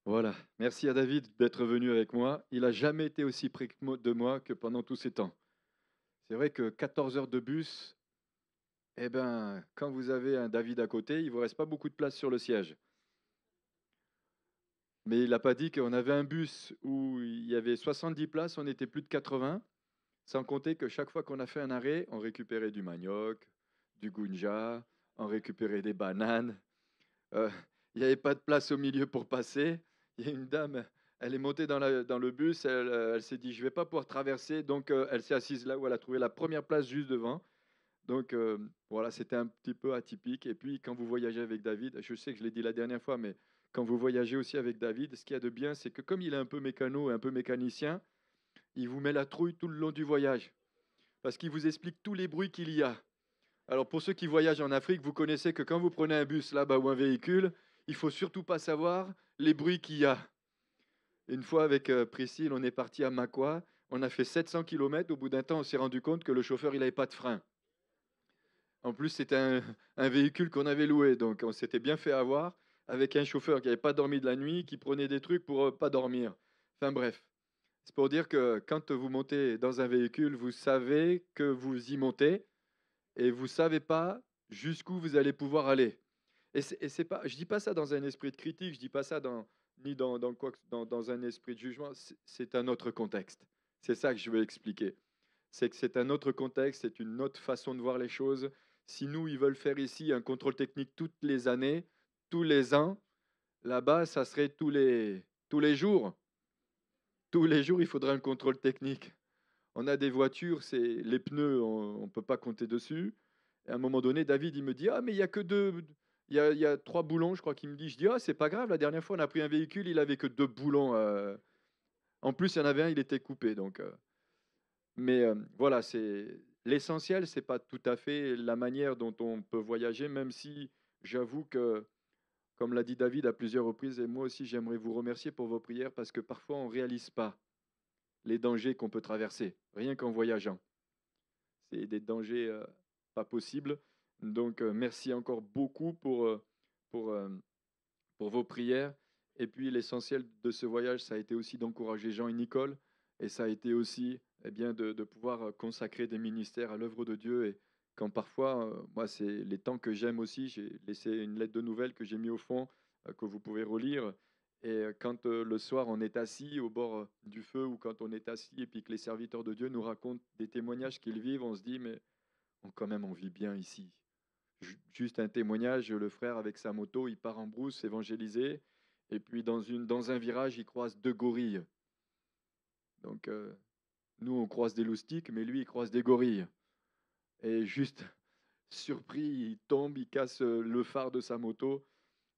Voilà. Merci à David d'être venu avec moi. Il n'a jamais été aussi près de moi que pendant tous ces temps. C'est vrai que 14 heures de bus, eh ben, quand vous avez un David à côté, il ne vous reste pas beaucoup de place sur le siège. Mais il n'a pas dit qu'on avait un bus où il y avait 70 places, on était plus de 80, sans compter que chaque fois qu'on a fait un arrêt, on récupérait du manioc, du gunja, on récupérait des bananes. Euh, il n'y avait pas de place au milieu pour passer. Il y a une dame, elle est montée dans le bus, elle s'est dit, je ne vais pas pouvoir traverser, donc elle s'est assise là où elle a trouvé la première place juste devant. Donc voilà, c'était un petit peu atypique. Et puis quand vous voyagez avec David, je sais que je l'ai dit la dernière fois, mais quand vous voyagez aussi avec David, ce qu'il y a de bien, c'est que comme il est un peu mécano et un peu mécanicien, il vous met la trouille tout le long du voyage, parce qu'il vous explique tous les bruits qu'il y a. Alors pour ceux qui voyagent en Afrique, vous connaissez que quand vous prenez un bus là-bas ou un véhicule, il faut surtout pas savoir les bruits qu'il y a. Une fois avec Priscille, on est parti à Makwa, on a fait 700 km. Au bout d'un temps, on s'est rendu compte que le chauffeur il n'avait pas de frein. En plus, c'était un véhicule qu'on avait loué, donc on s'était bien fait avoir avec un chauffeur qui n'avait pas dormi de la nuit, qui prenait des trucs pour pas dormir. Enfin bref, c'est pour dire que quand vous montez dans un véhicule, vous savez que vous y montez et vous savez pas jusqu'où vous allez pouvoir aller. Et c'est pas, je dis pas ça dans un esprit de critique, je dis pas ça ni dans un esprit de jugement. C'est un autre contexte. C'est ça que je veux expliquer. C'est que c'est un autre contexte, c'est une autre façon de voir les choses. Si nous, ils veulent faire ici un contrôle technique toutes les années, tous les ans, là-bas, ça serait tous les jours. Tous les jours, il faudrait un contrôle technique. On a des voitures, c'est les pneus, on ne peut pas compter dessus. Et à un moment donné, David, il me dit, ah, mais il y a que deux, il y a trois boulons, je crois qu'il me dit. Je dis, ah, c'est pas grave, la dernière fois, on a pris un véhicule, il avait que deux boulons. En plus, il y en avait un, il était coupé. Donc, mais voilà, c'est l'essentiel, c'est pas tout à fait la manière dont on peut voyager, même si j'avoue que, comme l'a dit David à plusieurs reprises, et moi aussi, j'aimerais vous remercier pour vos prières parce que parfois, on réalise pas les dangers qu'on peut traverser, rien qu'en voyageant. C'est des dangers pas possibles. Donc, merci encore beaucoup pour, euh, pour vos prières. Et puis, l'essentiel de ce voyage, ça a été aussi d'encourager Jean et Nicole. Et ça a été aussi eh bien, de pouvoir consacrer des ministères à l'œuvre de Dieu. Et quand parfois, moi, c'est les temps que j'aime aussi, j'ai laissé une lettre de nouvelles que j'ai mis au fond, que vous pouvez relire. Et quand le soir, on est assis au bord du feu ou quand on est assis et puis que les serviteurs de Dieu nous racontent des témoignages qu'ils vivent, on se dit, mais quand même, on vit bien ici. Juste un témoignage, le frère avec sa moto, il part en brousse évangéliser, et puis dans un virage, il croise deux gorilles. Donc nous, on croise des loustiques, mais lui, il croise des gorilles. Et juste surpris, il tombe, il casse le phare de sa moto.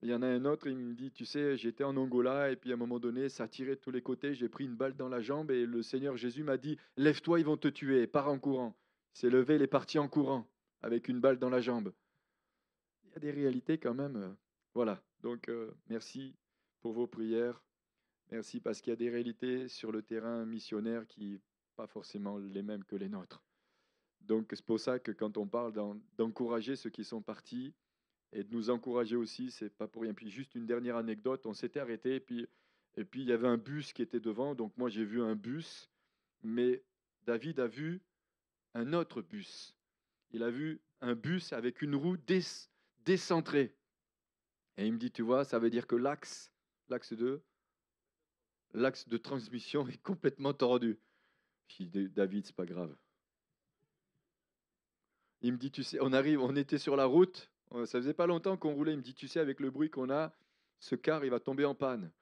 Il y en a un autre, il me dit, tu sais, j'étais en Angola, et puis à un moment donné, ça tirait de tous les côtés, j'ai pris une balle dans la jambe, et le Seigneur Jésus m'a dit, lève-toi, ils vont te tuer, et pars en courant. Il s'est levé, il est parti en courant, avec une balle dans la jambe. Il y a des réalités quand même. Voilà. Donc, merci pour vos prières. Merci parce qu'il y a des réalités sur le terrain missionnaire qui pas forcément les mêmes que les nôtres. Donc, c'est pour ça que quand on parle d'encourager ceux qui sont partis et de nous encourager aussi, c'est pas pour rien. Puis, juste une dernière anecdote, on s'était arrêté et puis il y avait un bus qui était devant. Donc, moi, j'ai vu un bus, mais David a vu un autre bus. Il a vu un bus avec une roue décentrée. Et il me dit, tu vois, ça veut dire que l'axe l'axe de transmission est complètement tordu. Je dis, David, c'est pas grave. Il me dit, tu sais, on arrive, on était sur la route, ça faisait pas longtemps qu'on roulait. Il me dit, tu sais, avec le bruit qu'on a, ce car, il va tomber en panne.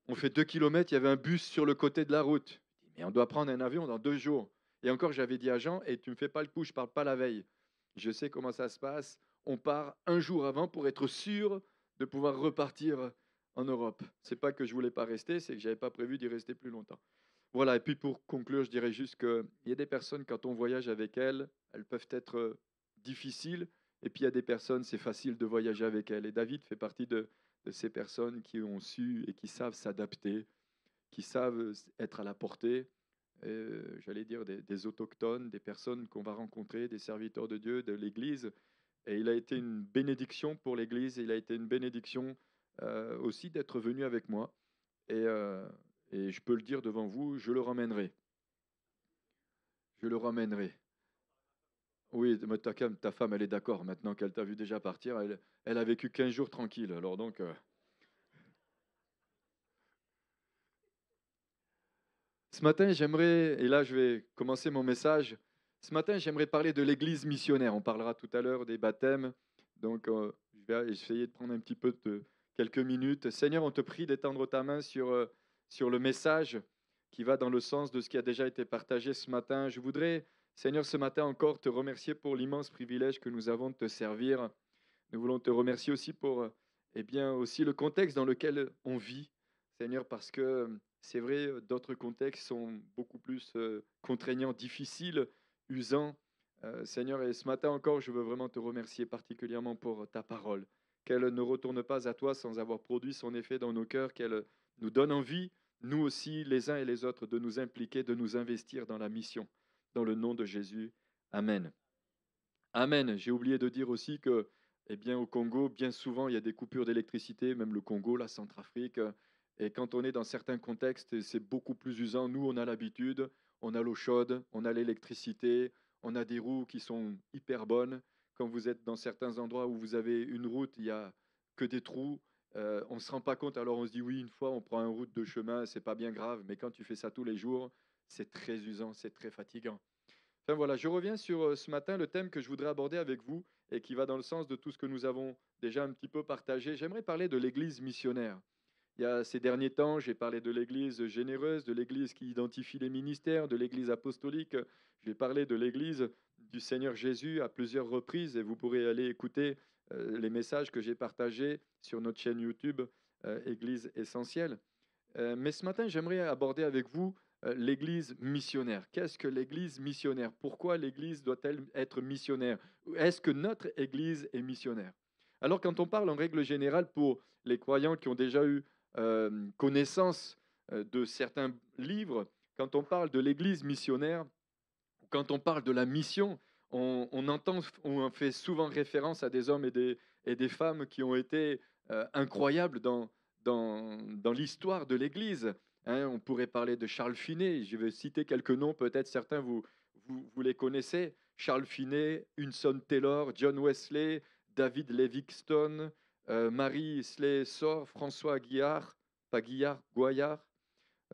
On fait 2 kilomètres, il y avait un bus sur le côté de la route. Je dis, mais on doit prendre un avion dans 2 jours. Et encore, j'avais dit à Jean, et tu me fais pas le coup, je parle pas la veille. Je sais comment ça se passe. On part un jour avant pour être sûr de pouvoir repartir en Europe. C'est pas que je voulais pas rester, c'est que j'avais pas prévu d'y rester plus longtemps. Voilà, et puis pour conclure, je dirais juste qu'il y a des personnes, quand on voyage avec elles, elles peuvent être difficiles, et puis il y a des personnes, c'est facile de voyager avec elles. Et David fait partie de ces personnes qui ont su et qui savent s'adapter, qui savent être à la portée, j'allais dire des autochtones, des personnes qu'on va rencontrer, des serviteurs de Dieu, de l'Église. Et il a été une bénédiction pour l'Église, il a été une bénédiction aussi d'être venu avec moi. Et, euh, et je peux le dire devant vous, je le ramènerai. Je le ramènerai. Oui, mais ta femme, elle est d'accord maintenant qu'elle t'a vu déjà partir. Elle a vécu 15 jours tranquille. Alors donc, ce matin, j'aimerais, et là je vais commencer mon message, ce matin, j'aimerais parler de l'église missionnaire. On parlera tout à l'heure des baptêmes. Donc, je vais essayer de prendre un petit peu de quelques minutes. Seigneur, on te prie d'étendre ta main sur le message qui va dans le sens de ce qui a déjà été partagé ce matin. Je voudrais, Seigneur, ce matin encore te remercier pour l'immense privilège que nous avons de te servir. Nous voulons te remercier aussi pour eh bien, aussi le contexte dans lequel on vit, Seigneur, parce que c'est vrai, d'autres contextes sont beaucoup plus contraignants, difficiles, usants. Seigneur, et ce matin encore, je veux vraiment te remercier particulièrement pour ta parole, qu'elle ne retourne pas à toi sans avoir produit son effet dans nos cœurs, qu'elle nous donne envie, nous aussi, les uns et les autres, de nous impliquer, de nous investir dans la mission. Dans le nom de Jésus. Amen. Amen. J'ai oublié de dire aussi que, eh bien, au Congo, bien souvent, il y a des coupures d'électricité, même le Congo, la Centrafrique. Et quand on est dans certains contextes, c'est beaucoup plus usant. Nous, on a l'habitude, on a l'eau chaude, on a l'électricité, on a des roues qui sont hyper bonnes. Quand vous êtes dans certains endroits où vous avez une route, il y a que des trous. On ne se rend pas compte, alors on se dit oui, une fois on prend une route de chemin, c'est pas bien grave, mais quand tu fais ça tous les jours, c'est très usant, c'est très fatigant. Enfin voilà, je reviens sur ce matin le thème que je voudrais aborder avec vous et qui va dans le sens de tout ce que nous avons déjà un petit peu partagé. J'aimerais parler de l'Église missionnaire. Il y a ces derniers temps, j'ai parlé de l'Église généreuse, de l'Église qui identifie les ministères, de l'Église apostolique. J'ai parlé de l'Église du Seigneur Jésus à plusieurs reprises et vous pourrez aller écouter les messages que j'ai partagés sur notre chaîne YouTube Église essentielle. Mais ce matin, j'aimerais aborder avec vous l'Église missionnaire. Qu'est-ce que l'Église missionnaire? Pourquoi l'Église doit-elle être missionnaire? Est-ce que notre Église est missionnaire? Alors, quand on parle en règle générale pour les croyants qui ont déjà eu connaissance de certains livres, quand on parle de l'Église missionnaire, quand on parle de la mission, on fait souvent référence à des hommes et des femmes qui ont été incroyables dans l'histoire de l'Église. Hein, on pourrait parler de Charles Finet. Je vais citer quelques noms, peut-être certains vous les connaissez. Charles Finet, Hudson Taylor, John Wesley, David Livingstone, Marie Slay-Sor, François Guillard, pas Guillard, Goyard,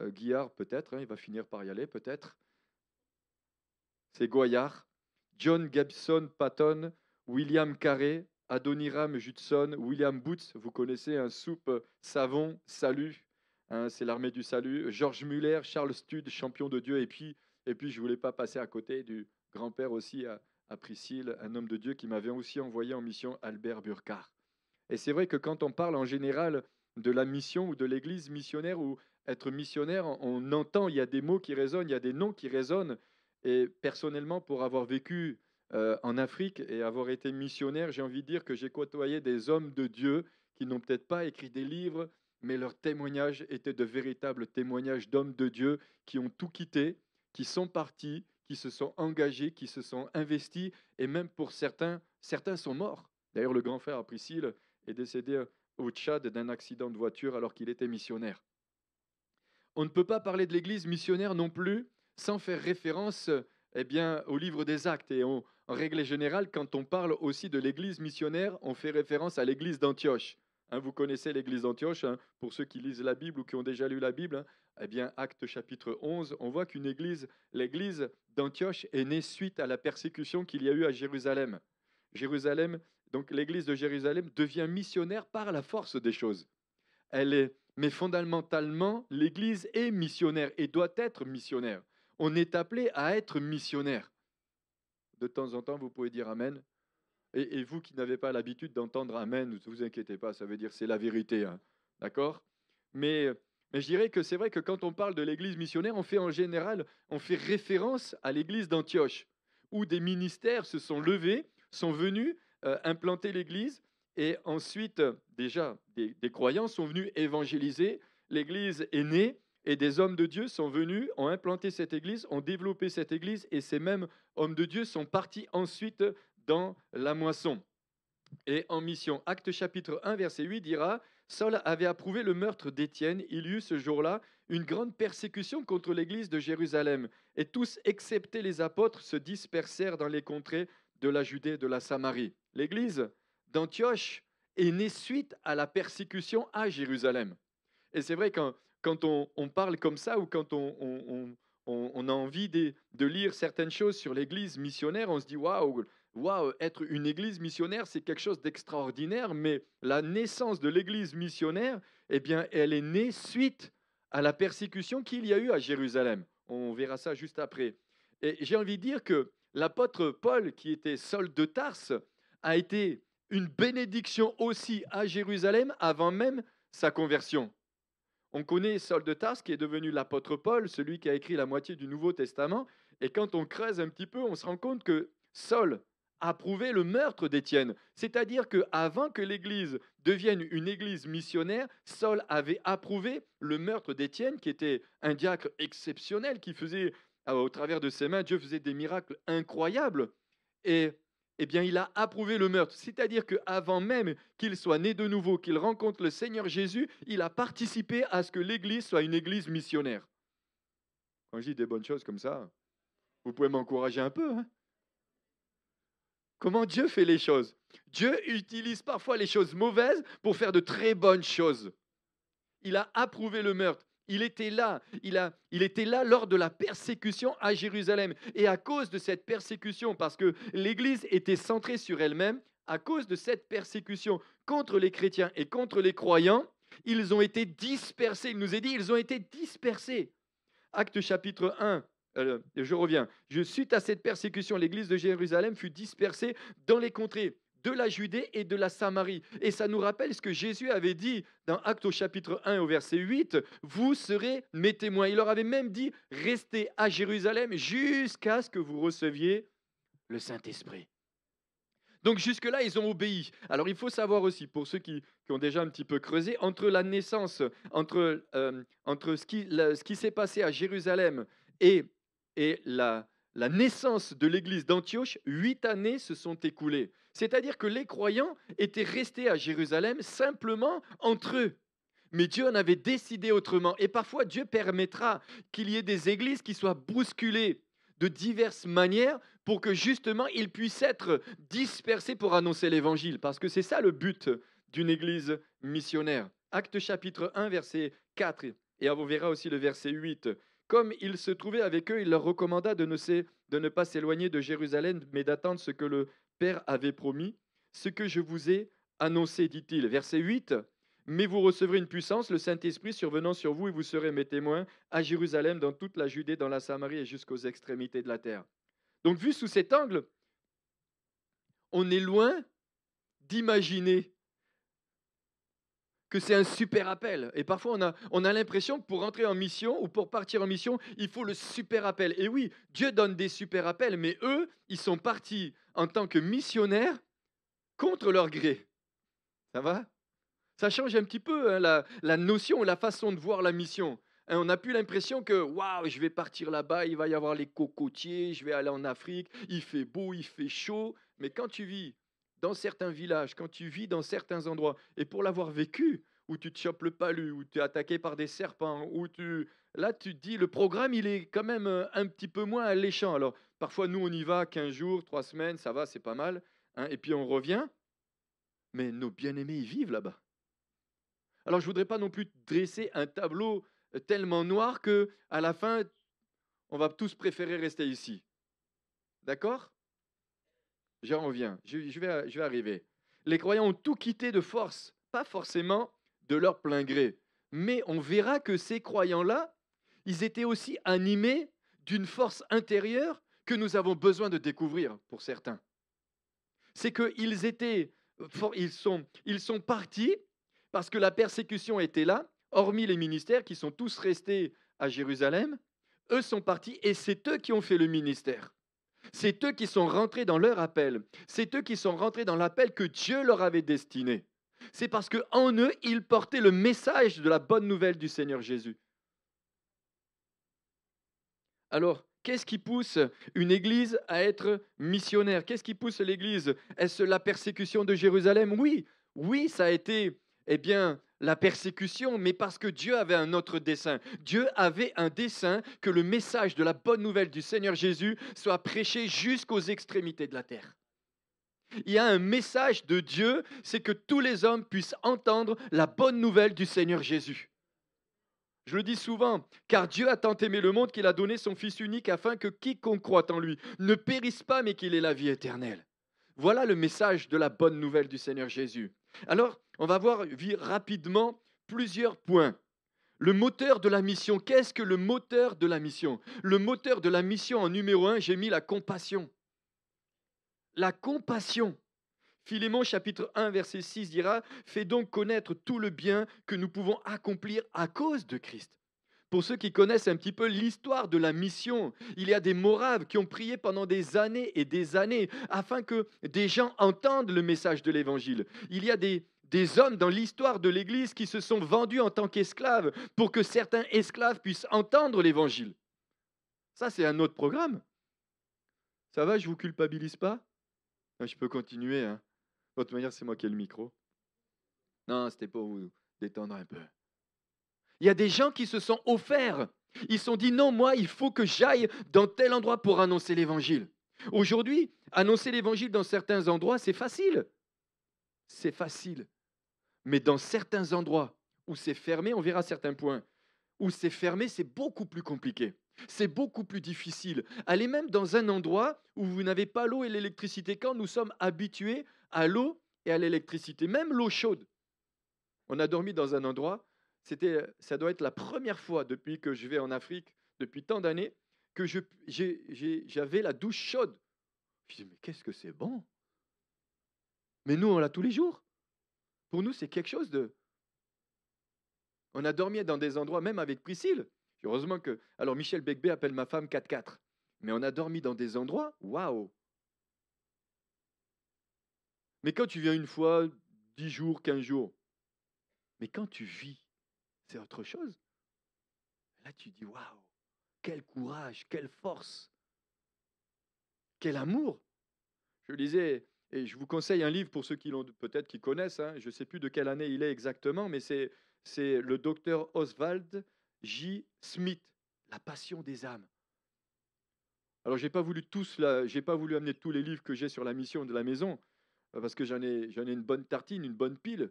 Guillard peut-être, hein, il va finir par y aller peut-être. C'est Goyard, John Gibson Patton, William Carey, Adoniram Judson, William Booth, vous connaissez un soupe savon, salut, hein, c'est l'armée du salut, George Muller, Charles Studd, champion de Dieu, et puis je ne voulais pas passer à côté du grand-père aussi à Priscille, un homme de Dieu qui m'avait aussi envoyé en mission, Albert Burkhardt. Et c'est vrai que quand on parle en général de la mission ou de l'église missionnaire ou être missionnaire, on entend, il y a des mots qui résonnent, il y a des noms qui résonnent. Et personnellement, pour avoir vécu en Afrique et avoir été missionnaire, j'ai envie de dire que j'ai côtoyé des hommes de Dieu qui n'ont peut-être pas écrit des livres, mais leurs témoignages étaient de véritables témoignages d'hommes de Dieu qui ont tout quitté, qui sont partis, qui se sont engagés, qui se sont investis, et même pour certains, certains sont morts. D'ailleurs, le grand frère à Priscille est décédé au Tchad d'un accident de voiture alors qu'il était missionnaire. On ne peut pas parler de l'Église missionnaire non plus sans faire référence eh bien, au livre des Actes. Et en règle générale, quand on parle aussi de l'Église missionnaire, on fait référence à l'Église d'Antioche. Hein, vous connaissez l'Église d'Antioche, hein, pour ceux qui lisent la Bible ou qui ont déjà lu la Bible. Hein, eh bien, Actes chapitre 11, on voit qu'une église, l'Église d'Antioche est née suite à la persécution qu'il y a eu à Jérusalem. Jérusalem, donc l'Église de Jérusalem devient missionnaire par la force des choses. Mais fondamentalement, l'Église est missionnaire et doit être missionnaire. On est appelé à être missionnaire. De temps en temps, vous pouvez dire Amen. Et vous qui n'avez pas l'habitude d'entendre Amen, ne vous inquiétez pas, ça veut dire c'est la vérité. Hein. D'accord mais je dirais que c'est vrai que quand on parle de l'Église missionnaire, on fait en général, on fait référence à l'Église d'Antioche, où des ministères se sont levés, sont venus implanter l'Église, et ensuite, déjà, des croyants sont venus évangéliser, l'Église est née, et des hommes de Dieu sont venus, ont implanté cette Église, ont développé cette Église, et ces mêmes hommes de Dieu sont partis ensuite dans la moisson. Et en mission, Acte chapitre 1, verset 8 dira, Saul avait approuvé le meurtre d'Étienne. Il y eut ce jour-là une grande persécution contre l'église de Jérusalem. Et tous, excepté les apôtres, se dispersèrent dans les contrées de la Judée et de la Samarie. L'église d'Antioche est née suite à la persécution à Jérusalem. Et c'est vrai, quand on parle comme ça ou quand on a envie de lire certaines choses sur l'église missionnaire, on se dit waouh, waouh, être une église missionnaire, c'est quelque chose d'extraordinaire, mais la naissance de l'église missionnaire, eh bien, elle est née suite à la persécution qu'il y a eu à Jérusalem. On verra ça juste après. Et j'ai envie de dire que l'apôtre Paul, qui était Saul de Tarse, a été une bénédiction aussi à Jérusalem avant même sa conversion. On connaît Saul de Tarse qui est devenu l'apôtre Paul, celui qui a écrit la moitié du Nouveau Testament. Et quand on creuse un petit peu, on se rend compte que Saul approuvait le meurtre d'Étienne. C'est-à-dire qu'avant que l'Église devienne une Église missionnaire, Saul avait approuvé le meurtre d'Étienne, qui était un diacre exceptionnel, qui faisait, au travers de ses mains, Dieu faisait des miracles incroyables. Et eh bien, il a approuvé le meurtre. C'est-à-dire qu'avant même qu'il soit né de nouveau, qu'il rencontre le Seigneur Jésus, il a participé à ce que l'Église soit une Église missionnaire. Quand je dis des bonnes choses comme ça, vous pouvez m'encourager un peu. Hein? Comment Dieu fait les choses? Dieu utilise parfois les choses mauvaises pour faire de très bonnes choses. Il a approuvé le meurtre. Il était là. Il était là lors de la persécution à Jérusalem. Et à cause de cette persécution, parce que l'Église était centrée sur elle-même, à cause de cette persécution contre les chrétiens et contre les croyants, ils ont été dispersés. Il nous est dit, ils ont été dispersés. Actes chapitre 1, je reviens. Suite à cette persécution, l'église de Jérusalem fut dispersée dans les contrées de la Judée et de la Samarie. Et ça nous rappelle ce que Jésus avait dit dans Actes au chapitre 1 au verset 8, « Vous serez mes témoins ». Il leur avait même dit, « Restez à Jérusalem jusqu'à ce que vous receviez le Saint-Esprit ». Donc jusque-là, ils ont obéi. Alors il faut savoir aussi, pour ceux qui ont déjà un petit peu creusé, entre la naissance, entre ce qui s'est passé à Jérusalem et la naissance de l'église d'Antioche, 8 années se sont écoulées. C'est-à-dire que les croyants étaient restés à Jérusalem simplement entre eux. Mais Dieu en avait décidé autrement. Et parfois, Dieu permettra qu'il y ait des églises qui soient bousculées de diverses manières pour que justement ils puissent être dispersés pour annoncer l'évangile. Parce que c'est ça le but d'une église missionnaire. Acte chapitre 1, verset 4. Et on verra aussi le verset 8. Comme il se trouvait avec eux, il leur recommanda de ne pas s'éloigner de Jérusalem, mais d'attendre ce que le Père avait promis. Ce que je vous ai annoncé, dit-il. Verset 8. Mais vous recevrez une puissance, le Saint-Esprit survenant sur vous, et vous serez mes témoins à Jérusalem, dans toute la Judée, dans la Samarie et jusqu'aux extrémités de la terre. Donc, vu sous cet angle, on est loin d'imaginer que c'est un super appel. Et parfois, on a l'impression que pour entrer en mission ou pour partir en mission, il faut le super appel. Et oui, Dieu donne des super appels, mais eux, ils sont partis en tant que missionnaires contre leur gré. Ça va ? Ça change un petit peu hein, la notion, la façon de voir la mission. Hein, on n'a plus l'impression que waouh, je vais partir là-bas, il va y avoir les cocotiers, je vais aller en Afrique, il fait beau, il fait chaud. Mais quand tu vis dans certains villages, quand tu vis dans certains endroits, et pour l'avoir vécu, où tu te chopes le palu, où tu es attaqué par des serpents, là tu te dis le programme il est quand même un petit peu moins alléchant. Alors parfois nous on y va 15 jours, 3 semaines, ça va, c'est pas mal. Hein, et puis on revient, mais nos bien-aimés ils vivent là-bas. Alors, je ne voudrais pas non plus dresser un tableau tellement noir que, à la fin, on va tous préférer rester ici. D'accord? J'en reviens, je vais arriver. Les croyants ont tout quitté de force, pas forcément de leur plein gré. Mais on verra que ces croyants-là, ils étaient aussi animés d'une force intérieure que nous avons besoin de découvrir pour certains. C'est qu'ils étaient, ils sont partis parce que la persécution était là, hormis les ministères qui sont tous restés à Jérusalem, eux sont partis et c'est eux qui ont fait le ministère. C'est eux qui sont rentrés dans leur appel. C'est eux qui sont rentrés dans l'appel que Dieu leur avait destiné. C'est parce qu'en eux, ils portaient le message de la bonne nouvelle du Seigneur Jésus. Alors, qu'est-ce qui pousse une église à être missionnaire? Qu'est-ce qui pousse l'église? Est-ce la persécution de Jérusalem? Oui, ça a été la persécution, mais parce que Dieu avait un autre dessein. Dieu avait un dessein que le message de la bonne nouvelle du Seigneur Jésus soit prêché jusqu'aux extrémités de la terre. Il y a un message de Dieu, c'est que tous les hommes puissent entendre la bonne nouvelle du Seigneur Jésus. Je le dis souvent, car Dieu a tant aimé le monde qu'il a donné son Fils unique afin que quiconque croit en lui ne périsse pas, mais qu'il ait la vie éternelle. Voilà le message de la bonne nouvelle du Seigneur Jésus. Alors, on va voir rapidement plusieurs points. Le moteur de la mission, qu'est-ce que le moteur de la mission? Le moteur de la mission en numéro 1, j'ai mis la compassion. La compassion. Philémon chapitre 1 verset 6 dira, fais donc connaître tout le bien que nous pouvons accomplir à cause de Christ. Pour ceux qui connaissent un petit peu l'histoire de la mission, il y a des Moraves qui ont prié pendant des années et des années afin que des gens entendent le message de l'Évangile. Il y a des hommes dans l'histoire de l'Église qui se sont vendus en tant qu'esclaves pour que certains esclaves puissent entendre l'Évangile. Ça, c'est un autre programme. Ça va, je ne vous culpabilise pas? Je peux continuer. Hein. De toute manière, c'est moi qui ai le micro. Non, c'était pour vous détendre un peu. Il y a des gens qui se sont offerts. Ils se sont dit, non, moi, il faut que j'aille dans tel endroit pour annoncer l'évangile. Aujourd'hui, annoncer l'évangile dans certains endroits, c'est facile. C'est facile. Mais dans certains endroits où c'est fermé, on verra certains points. Où c'est fermé, c'est beaucoup plus compliqué. C'est beaucoup plus difficile. Allez même dans un endroit où vous n'avez pas l'eau et l'électricité, quand nous sommes habitués à l'eau et à l'électricité, même l'eau chaude. On a dormi dans un endroit, ça doit être la première fois depuis que je vais en Afrique, depuis tant d'années, que j'avais la douche chaude. Je dis, mais qu'est-ce que c'est bon? Mais nous, on l'a tous les jours. Pour nous, c'est quelque chose de... On a dormi dans des endroits, même avec Priscille. Heureusement que... Alors, Michel Becbé appelle ma femme 4x4. Mais on a dormi dans des endroits, waouh! Mais quand tu viens une fois, 10 jours, 15 jours, mais quand tu vis, c'est autre chose. Là, tu dis, waouh! Quel courage, quelle force, quel amour. Je lisais, et je vous conseille un livre pour ceux qui l'ont peut-être qui connaissent, hein, je ne sais plus de quelle année il est exactement, mais c'est le docteur Oswald J. Smith, La passion des âmes. Alors, j'ai pas voulu amener tous les livres que j'ai sur la mission de la maison, parce que j'en ai une bonne tartine, une bonne pile.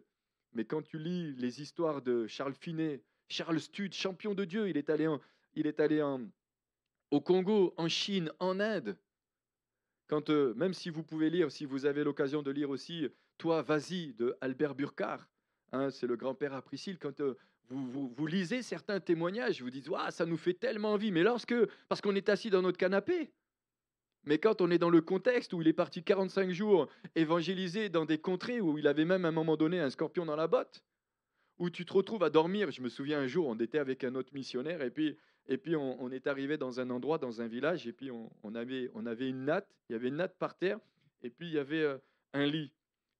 Mais quand tu lis les histoires de Charles Finet, Charles Stud, champion de Dieu, il est allé au Congo, en Chine, en Inde. Quand, même si vous pouvez lire, si vous avez l'occasion de lire aussi, Toi, vas-y, de Albert Burkhardt, hein, c'est le grand-père à Priscille, quand vous lisez certains témoignages, vous dites, waouh, ça nous fait tellement envie, mais parce qu'on est assis dans notre canapé, mais quand on est dans le contexte où il est parti 45 jours évangéliser dans des contrées où il avait même à un moment donné un scorpion dans la botte, où tu te retrouves à dormir. Je me souviens un jour, on était avec un autre missionnaire et puis on est arrivé dans un endroit, dans un village, et puis on avait une natte, il y avait une natte par terre, et puis il y avait un lit.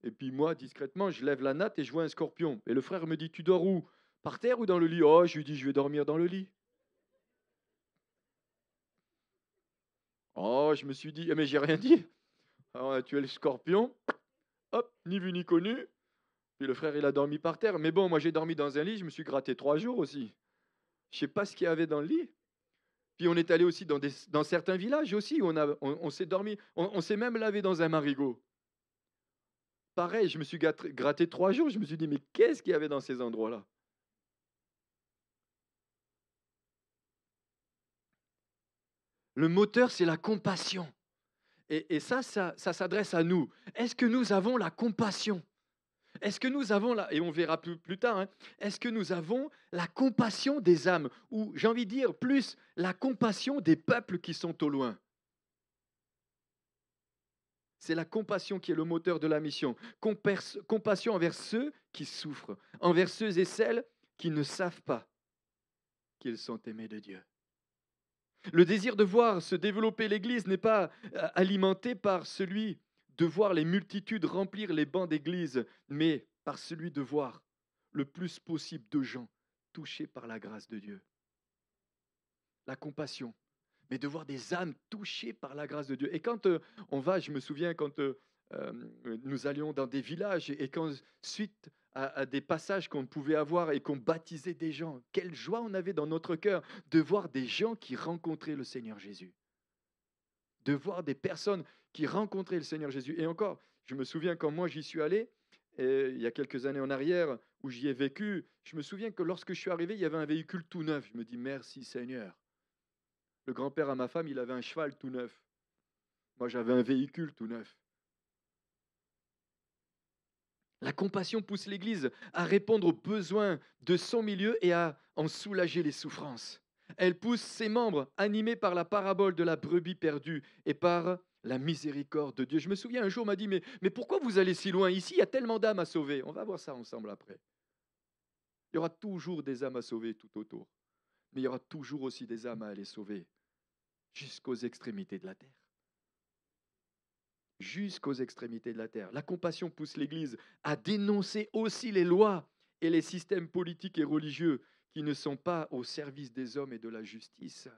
Et puis moi, discrètement, je lève la natte et je vois un scorpion. Et le frère me dit, tu dors où? Par terre ou dans le lit? Oh, je lui dis, je vais dormir dans le lit. Oh, je me suis dit, mais j'ai rien dit. Alors, on a tué le scorpion, hop, ni vu ni connu. Puis le frère, il a dormi par terre. Mais bon, moi, j'ai dormi dans un lit, je me suis gratté 3 jours aussi. Je sais pas ce qu'il y avait dans le lit. Puis on est allé aussi dans certains villages aussi, où on s'est dormi, on s'est même lavé dans un marigot. Pareil, je me suis gratté 3 jours, je me suis dit, mais qu'est-ce qu'il y avait dans ces endroits-là? Le moteur, c'est la compassion. Et ça s'adresse à nous. Est-ce que nous avons la compassion? Est-ce que nous avons et on verra plus tard, hein, est-ce que nous avons la compassion des âmes, ou j'ai envie de dire plus la compassion des peuples qui sont au loin? C'est la compassion qui est le moteur de la mission. Compassion envers ceux qui souffrent, envers ceux et celles qui ne savent pas qu'ils sont aimés de Dieu. Le désir de voir se développer l'Église n'est pas alimenté par celui de voir les multitudes remplir les bancs d'Église, mais par celui de voir le plus possible de gens touchés par la grâce de Dieu. La compassion, mais de voir des âmes touchées par la grâce de Dieu. Et quand je me souviens, quand nous allions dans des villages, et quand suite à des passages qu'on pouvait avoir et qu'on baptisait des gens. Quelle joie on avait dans notre cœur de voir des gens qui rencontraient le Seigneur Jésus, de voir des personnes qui rencontraient le Seigneur Jésus. Et encore, je me souviens quand moi j'y suis allé, il y a quelques années en arrière, où j'y ai vécu, je me souviens que lorsque je suis arrivé, il y avait un véhicule tout neuf. Je me dis merci Seigneur. Le grand-père à ma femme, il avait un cheval tout neuf. Moi, j'avais un véhicule tout neuf. La compassion pousse l'Église à répondre aux besoins de son milieu et à en soulager les souffrances. Elle pousse ses membres, animés par la parabole de la brebis perdue et par la miséricorde de Dieu. Je me souviens, un jour, on m'a dit, mais pourquoi vous allez si loin? Ici, il y a tellement d'âmes à sauver. On va voir ça ensemble après. Il y aura toujours des âmes à sauver tout autour. Mais il y aura toujours aussi des âmes à aller sauver jusqu'aux extrémités de la terre. Jusqu'aux extrémités de la terre. La compassion pousse l'Église à dénoncer aussi les lois et les systèmes politiques et religieux qui ne sont pas au service des hommes et de la justice.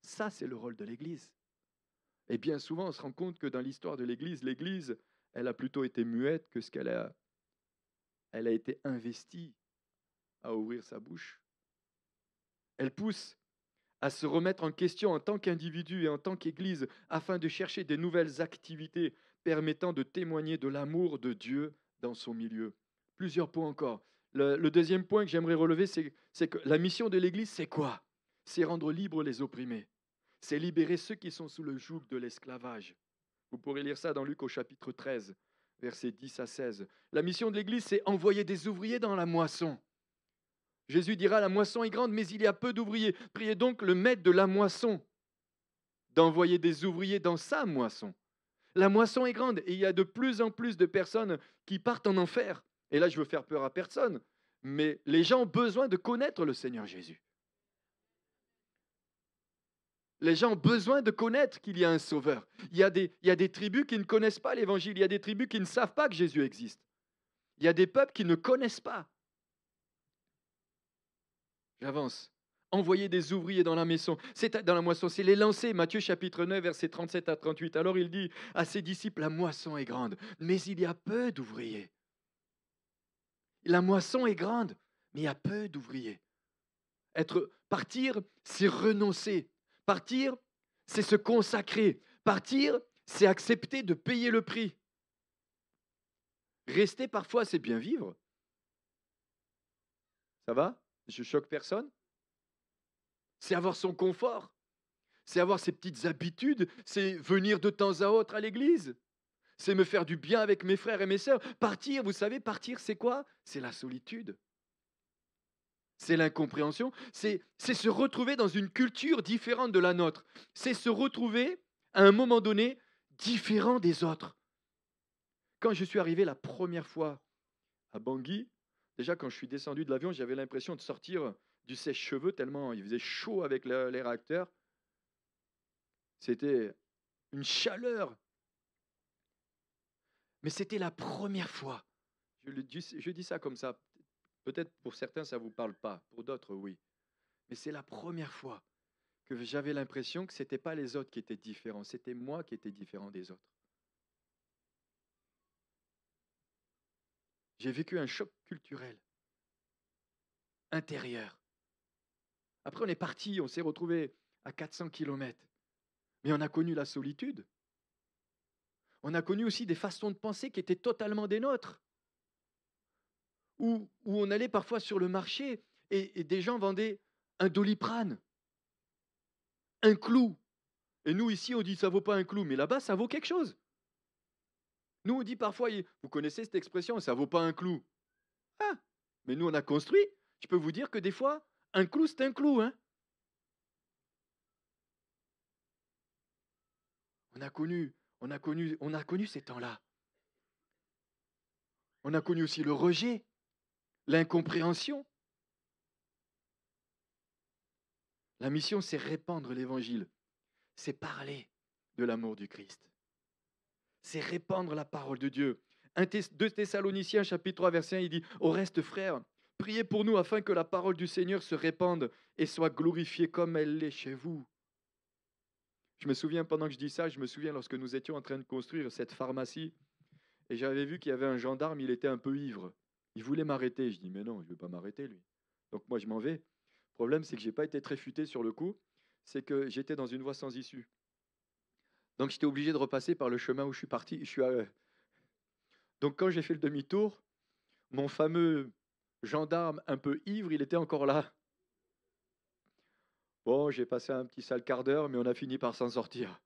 Ça, c'est le rôle de l'Église. Et bien souvent, on se rend compte que dans l'histoire de l'Église, elle a plutôt été muette que ce elle a été investie à ouvrir sa bouche. Elle pousse à se remettre en question en tant qu'individu et en tant qu'Église afin de chercher des nouvelles activités permettant de témoigner de l'amour de Dieu dans son milieu. Plusieurs points encore. Le deuxième point que j'aimerais relever, c'est que la mission de l'Église, c'est quoi? C'est rendre libres les opprimés. C'est libérer ceux qui sont sous le joug de l'esclavage. Vous pourrez lire ça dans Luc au chapitre 13, versets 10 à 16. La mission de l'Église, c'est envoyer des ouvriers dans la moisson. Jésus dira, la moisson est grande, mais il y a peu d'ouvriers. Priez donc le maître de la moisson d'envoyer des ouvriers dans sa moisson. La moisson est grande et il y a de plus en plus de personnes qui partent en enfer. Et là, je veux faire peur à personne, mais les gens ont besoin de connaître le Seigneur Jésus. Les gens ont besoin de connaître qu'il y a un sauveur. Il y a des tribus qui ne connaissent pas l'évangile. Il y a des tribus qui ne savent pas que Jésus existe. Il y a des peuples qui ne connaissent pas. J'avance. Envoyer des ouvriers dans la maison, dans la moisson, c'est les lancer. Matthieu chapitre 9, versets 37 à 38. Alors il dit à ses disciples, la moisson est grande, mais il y a peu d'ouvriers. La moisson est grande, mais il y a peu d'ouvriers. Partir, c'est renoncer. Partir, c'est se consacrer. Partir, c'est accepter de payer le prix. Rester, parfois, c'est bien vivre. Ça va? Je choque personne? C'est avoir son confort. C'est avoir ses petites habitudes. C'est venir de temps à autre à l'église. C'est me faire du bien avec mes frères et mes sœurs. Partir, vous savez, partir, c'est quoi? C'est la solitude. C'est l'incompréhension. C'est se retrouver dans une culture différente de la nôtre. C'est se retrouver, à un moment donné, différent des autres. Quand je suis arrivé la première fois à Bangui, déjà quand je suis descendu de l'avion, j'avais l'impression de sortir du sèche-cheveux tellement il faisait chaud avec les réacteurs. C'était une chaleur. Mais c'était la première fois. Je dis ça comme ça. Peut-être pour certains, ça ne vous parle pas. Pour d'autres, oui. Mais c'est la première fois que j'avais l'impression que ce n'était pas les autres qui étaient différents. C'était moi qui étais différent des autres. J'ai vécu un choc culturel, intérieur. Après, on est parti, on s'est retrouvé à 400 kilomètres. Mais on a connu la solitude. On a connu aussi des façons de penser qui étaient totalement des nôtres. Où on allait parfois sur le marché et des gens vendaient un Doliprane, un clou. Et nous, ici, on dit ça vaut pas un clou, mais là-bas, ça vaut quelque chose. Nous, on dit parfois, vous connaissez cette expression, ça vaut pas un clou. Ah, mais nous, on a construit. Je peux vous dire que des fois, un clou, c'est un clou. Hein. On a connu ces temps-là. On a connu aussi le rejet, l'incompréhension. La mission, c'est répandre l'évangile. C'est parler de l'amour du Christ. C'est répandre la parole de Dieu. 2 Thessaloniciens, chapitre 3, verset 1, il dit « Au reste, frères, priez pour nous afin que la parole du Seigneur se répande et soit glorifiée comme elle l'est chez vous. » Je me souviens, pendant que je dis ça, je me souviens lorsque nous étions en train de construire cette pharmacie et j'avais vu qu'il y avait un gendarme, il était un peu ivre. Il voulait m'arrêter. Je dis, mais non, je ne vais pas m'arrêter, lui. Donc moi, je m'en vais. Le problème, c'est que je n'ai pas été très futé sur le coup. C'est que j'étais dans une voie sans issue. Donc j'étais obligé de repasser par le chemin où je suis parti. Donc quand j'ai fait le demi-tour, mon fameux gendarme un peu ivre, il était encore là. Bon, j'ai passé un petit sale quart d'heure, mais on a fini par s'en sortir.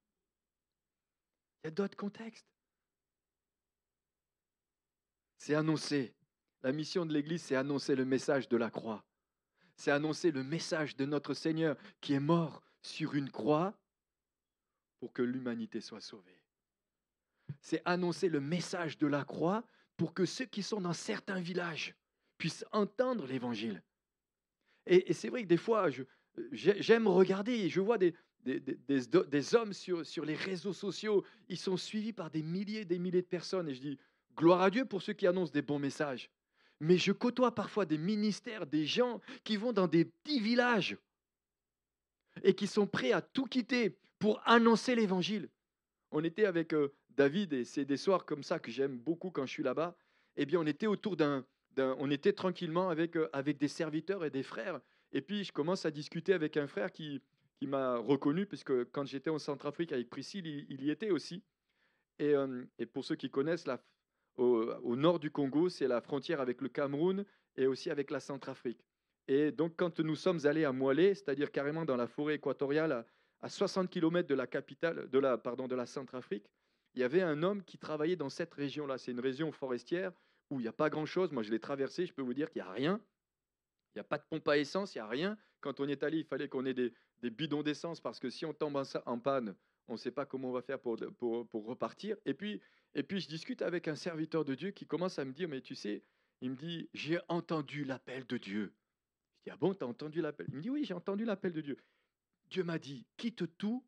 Il y a d'autres contextes. C'est annoncer. La mission de l'Église, c'est annoncer le message de la croix. C'est annoncer le message de notre Seigneur qui est mort sur une croix pour que l'humanité soit sauvée. C'est annoncer le message de la croix pour que ceux qui sont dans certains villages puissent entendre l'Évangile. Et c'est vrai que des fois, j'aime regarder et je vois des hommes sur les réseaux sociaux. Ils sont suivis par des milliers de personnes. Et je dis, gloire à Dieu pour ceux qui annoncent des bons messages. Mais je côtoie parfois des ministères, des gens qui vont dans des petits villages et qui sont prêts à tout quitter pour annoncer l'Évangile. On était avec David, et c'est des soirs comme ça que j'aime beaucoup quand je suis là-bas. Eh bien, on était autour on était tranquillement avec des serviteurs et des frères. Et puis, je commence à discuter avec un frère qui m'a reconnu, puisque quand j'étais en Centrafrique avec Priscille, il y était aussi. Et pour ceux qui connaissent, au nord du Congo, c'est la frontière avec le Cameroun et aussi avec la Centrafrique. Et donc, quand nous sommes allés à Moalé, c'est-à-dire carrément dans la forêt équatoriale, à 60 km de la capitale, de la Centrafrique, il y avait un homme qui travaillait dans cette région-là. C'est une région forestière où il n'y a pas grand-chose. Moi, je l'ai traversée, je peux vous dire qu'il n'y a rien. Il n'y a pas de pompe à essence, il n'y a rien. Quand on est allé, il fallait qu'on ait des bidons d'essence parce que si on tombe en panne, on ne sait pas comment on va faire pour repartir. Et puis, je discute avec un serviteur de Dieu qui commence à me dire, mais tu sais, il me dit, j'ai entendu l'appel de Dieu. Je dis, ah bon, tu as entendu l'appel? Il me dit, oui, j'ai entendu l'appel de Dieu. Dieu m'a dit, quitte tout,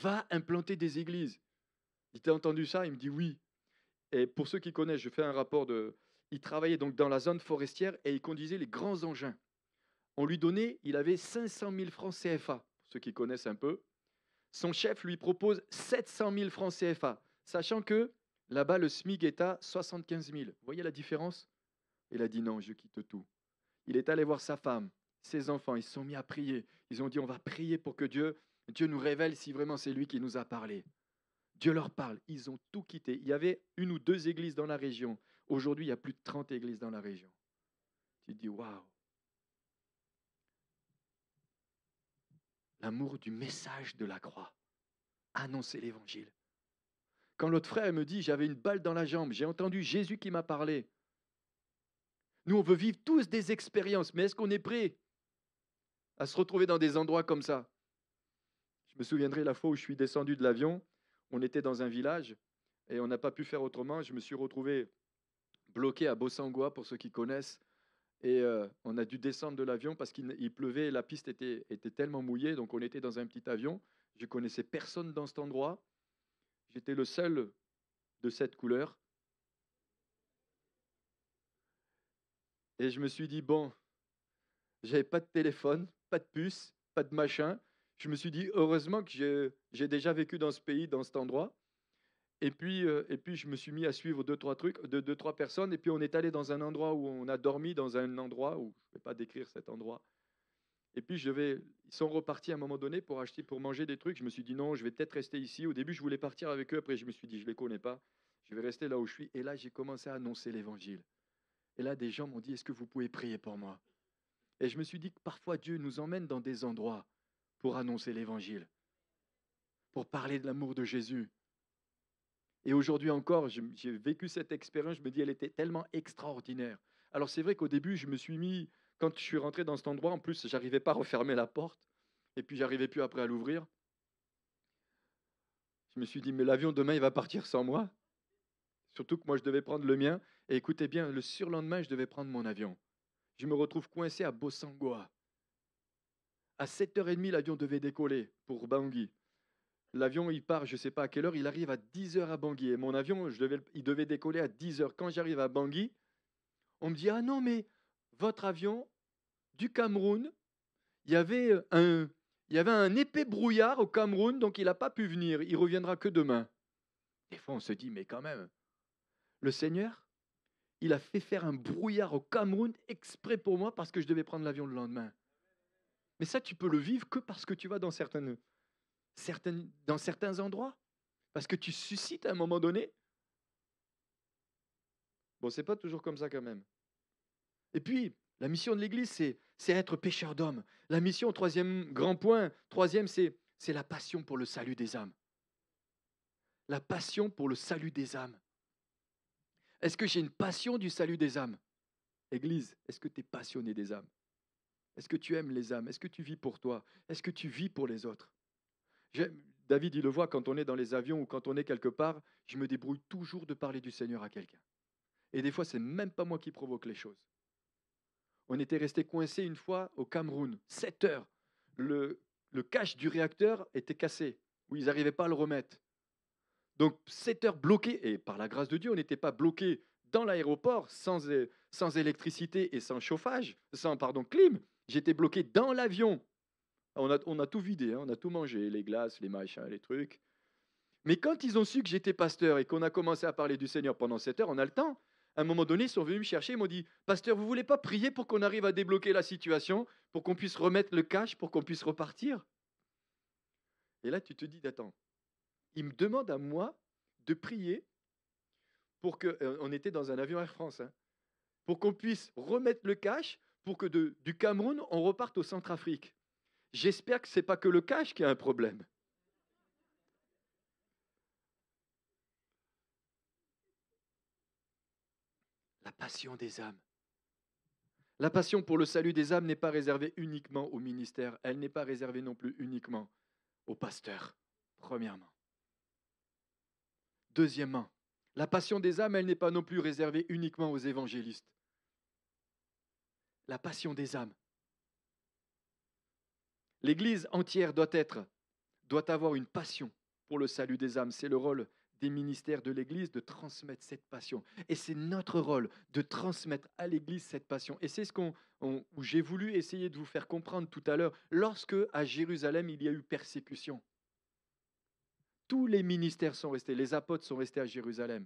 va implanter des églises. Il t'a entendu ça? Il me dit, oui. Et pour ceux qui connaissent, je fais un rapport de... Il travaillait donc dans la zone forestière et il conduisait les grands engins. On lui donnait, il avait 500 000 francs CFA, pour ceux qui connaissent un peu. Son chef lui propose 700 000 francs CFA, sachant que là-bas, le SMIC est à 75 000. Vous voyez la différence? Il a dit non, je quitte tout. Il est allé voir sa femme, ses enfants, ils se sont mis à prier. Ils ont dit, on va prier pour que Dieu nous révèle si vraiment c'est lui qui nous a parlé. Dieu leur parle, ils ont tout quitté. Il y avait 1 ou 2 églises dans la région. Aujourd'hui, il y a plus de 30 églises dans la région. Tu te dis, waouh! L'amour du message de la croix. Annoncer l'évangile. Quand l'autre frère me dit, j'avais une balle dans la jambe, j'ai entendu Jésus qui m'a parlé. Nous, on veut vivre tous des expériences, mais est-ce qu'on est prêt à se retrouver dans des endroits comme ça? Je me souviendrai la fois où je suis descendu de l'avion, on était dans un village et on n'a pas pu faire autrement. Je me suis retrouvé bloqué à Bossangoa, pour ceux qui connaissent. Et on a dû descendre de l'avion parce qu'il pleuvait et la piste était tellement mouillée. Donc on était dans un petit avion. Je connaissais personne dans cet endroit. J'étais le seul de cette couleur. Et je me suis dit, bon, j'avais pas de téléphone, pas de puce, pas de machin. Je me suis dit, heureusement que j'ai déjà vécu dans ce pays, dans cet endroit. Et puis, je me suis mis à suivre deux, trois trucs, deux, trois personnes. Et puis, on est allé dans un endroit où on a dormi, dans un endroit où je ne vais pas décrire cet endroit. Et puis, ils sont repartis à un moment donné pour manger des trucs. Je me suis dit, non, je vais peut-être rester ici. Au début, je voulais partir avec eux. Après, je me suis dit, je ne les connais pas. Je vais rester là où je suis. Et là, j'ai commencé à annoncer l'évangile. Et là, des gens m'ont dit, est-ce que vous pouvez prier pour moi? Et je me suis dit que parfois, Dieu nous emmène dans des endroits pour annoncer l'évangile, pour parler de l'amour de Jésus. Et aujourd'hui encore, j'ai vécu cette expérience, je me dis, elle était tellement extraordinaire. Alors c'est vrai qu'au début, je me suis mis, quand je suis rentré dans cet endroit, en plus, j'arrivais pas à refermer la porte, et puis j'arrivais plus après à l'ouvrir. Je me suis dit, mais l'avion demain, il va partir sans moi. Surtout que moi, je devais prendre le mien. Et écoutez bien, le surlendemain, je devais prendre mon avion. Je me retrouve coincé à Bossangoa. À 7h30, l'avion devait décoller pour Bangui. L'avion, il part, je ne sais pas à quelle heure, il arrive à 10h à Bangui. Et mon avion, il devait décoller à 10h. Quand j'arrive à Bangui, on me dit, ah non, mais votre avion du Cameroun, il y avait un épais brouillard au Cameroun, donc il n'a pas pu venir. Il reviendra que demain. Des fois, on se dit, mais quand même, le Seigneur, Il a fait faire un brouillard au Cameroun exprès pour moi parce que je devais prendre l'avion le lendemain. Mais ça, tu peux le vivre que parce que tu vas dans certains endroits. Parce que tu suscites à un moment donné. Bon, c'est pas toujours comme ça quand même. Et puis, la mission de l'Église, c'est être pêcheur d'hommes. La mission, troisième grand point, troisième, c'est la passion pour le salut des âmes. La passion pour le salut des âmes. Est-ce que j'ai une passion du salut des âmes? Église, est-ce que tu es passionné des âmes? Est-ce que tu aimes les âmes? Est-ce que tu vis pour toi? Est-ce que tu vis pour les autres? David, il le voit quand on est dans les avions ou quand on est quelque part, je me débrouille toujours de parler du Seigneur à quelqu'un. Et des fois, c'est même pas moi qui provoque les choses. On était resté coincé une fois au Cameroun, 7 heures. Le cache du réacteur était cassé, où ils n'arrivaient pas à le remettre. Donc 7 heures bloqués, et par la grâce de Dieu, on n'était pas bloqué dans l'aéroport sans électricité et sans chauffage, sans clim. J'étais bloqué dans l'avion. On a tout vidé, hein, on a tout mangé, les glaces, les machins, les trucs. Mais quand ils ont su que j'étais pasteur et qu'on a commencé à parler du Seigneur pendant 7 heures, on a le temps. À un moment donné, ils sont venus me chercher, ils m'ont dit, pasteur, vous ne voulez pas prier pour qu'on arrive à débloquer la situation, pour qu'on puisse remettre le cash, pour qu'on puisse repartir? Et là, tu te dis, attends, ils me demandent à moi de prier pour que, on était dans un avion Air France, hein, pour qu'on puisse remettre le cash, pour que du Cameroun, on reparte au Centrafrique. J'espère que ce n'est pas que le cash qui a un problème. La passion des âmes. La passion pour le salut des âmes n'est pas réservée uniquement au ministère, elle n'est pas réservée non plus uniquement aux pasteurs, premièrement. Deuxièmement, la passion des âmes, elle n'est pas non plus réservée uniquement aux évangélistes. La passion des âmes. L'Église entière doit avoir une passion pour le salut des âmes. C'est le rôle des ministères de l'Église de transmettre cette passion. Et c'est notre rôle de transmettre à l'Église cette passion. Et c'est ce où j'ai voulu essayer de vous faire comprendre tout à l'heure. Lorsque à Jérusalem, il y a eu persécution, tous les ministères sont restés, les apôtres sont restés à Jérusalem.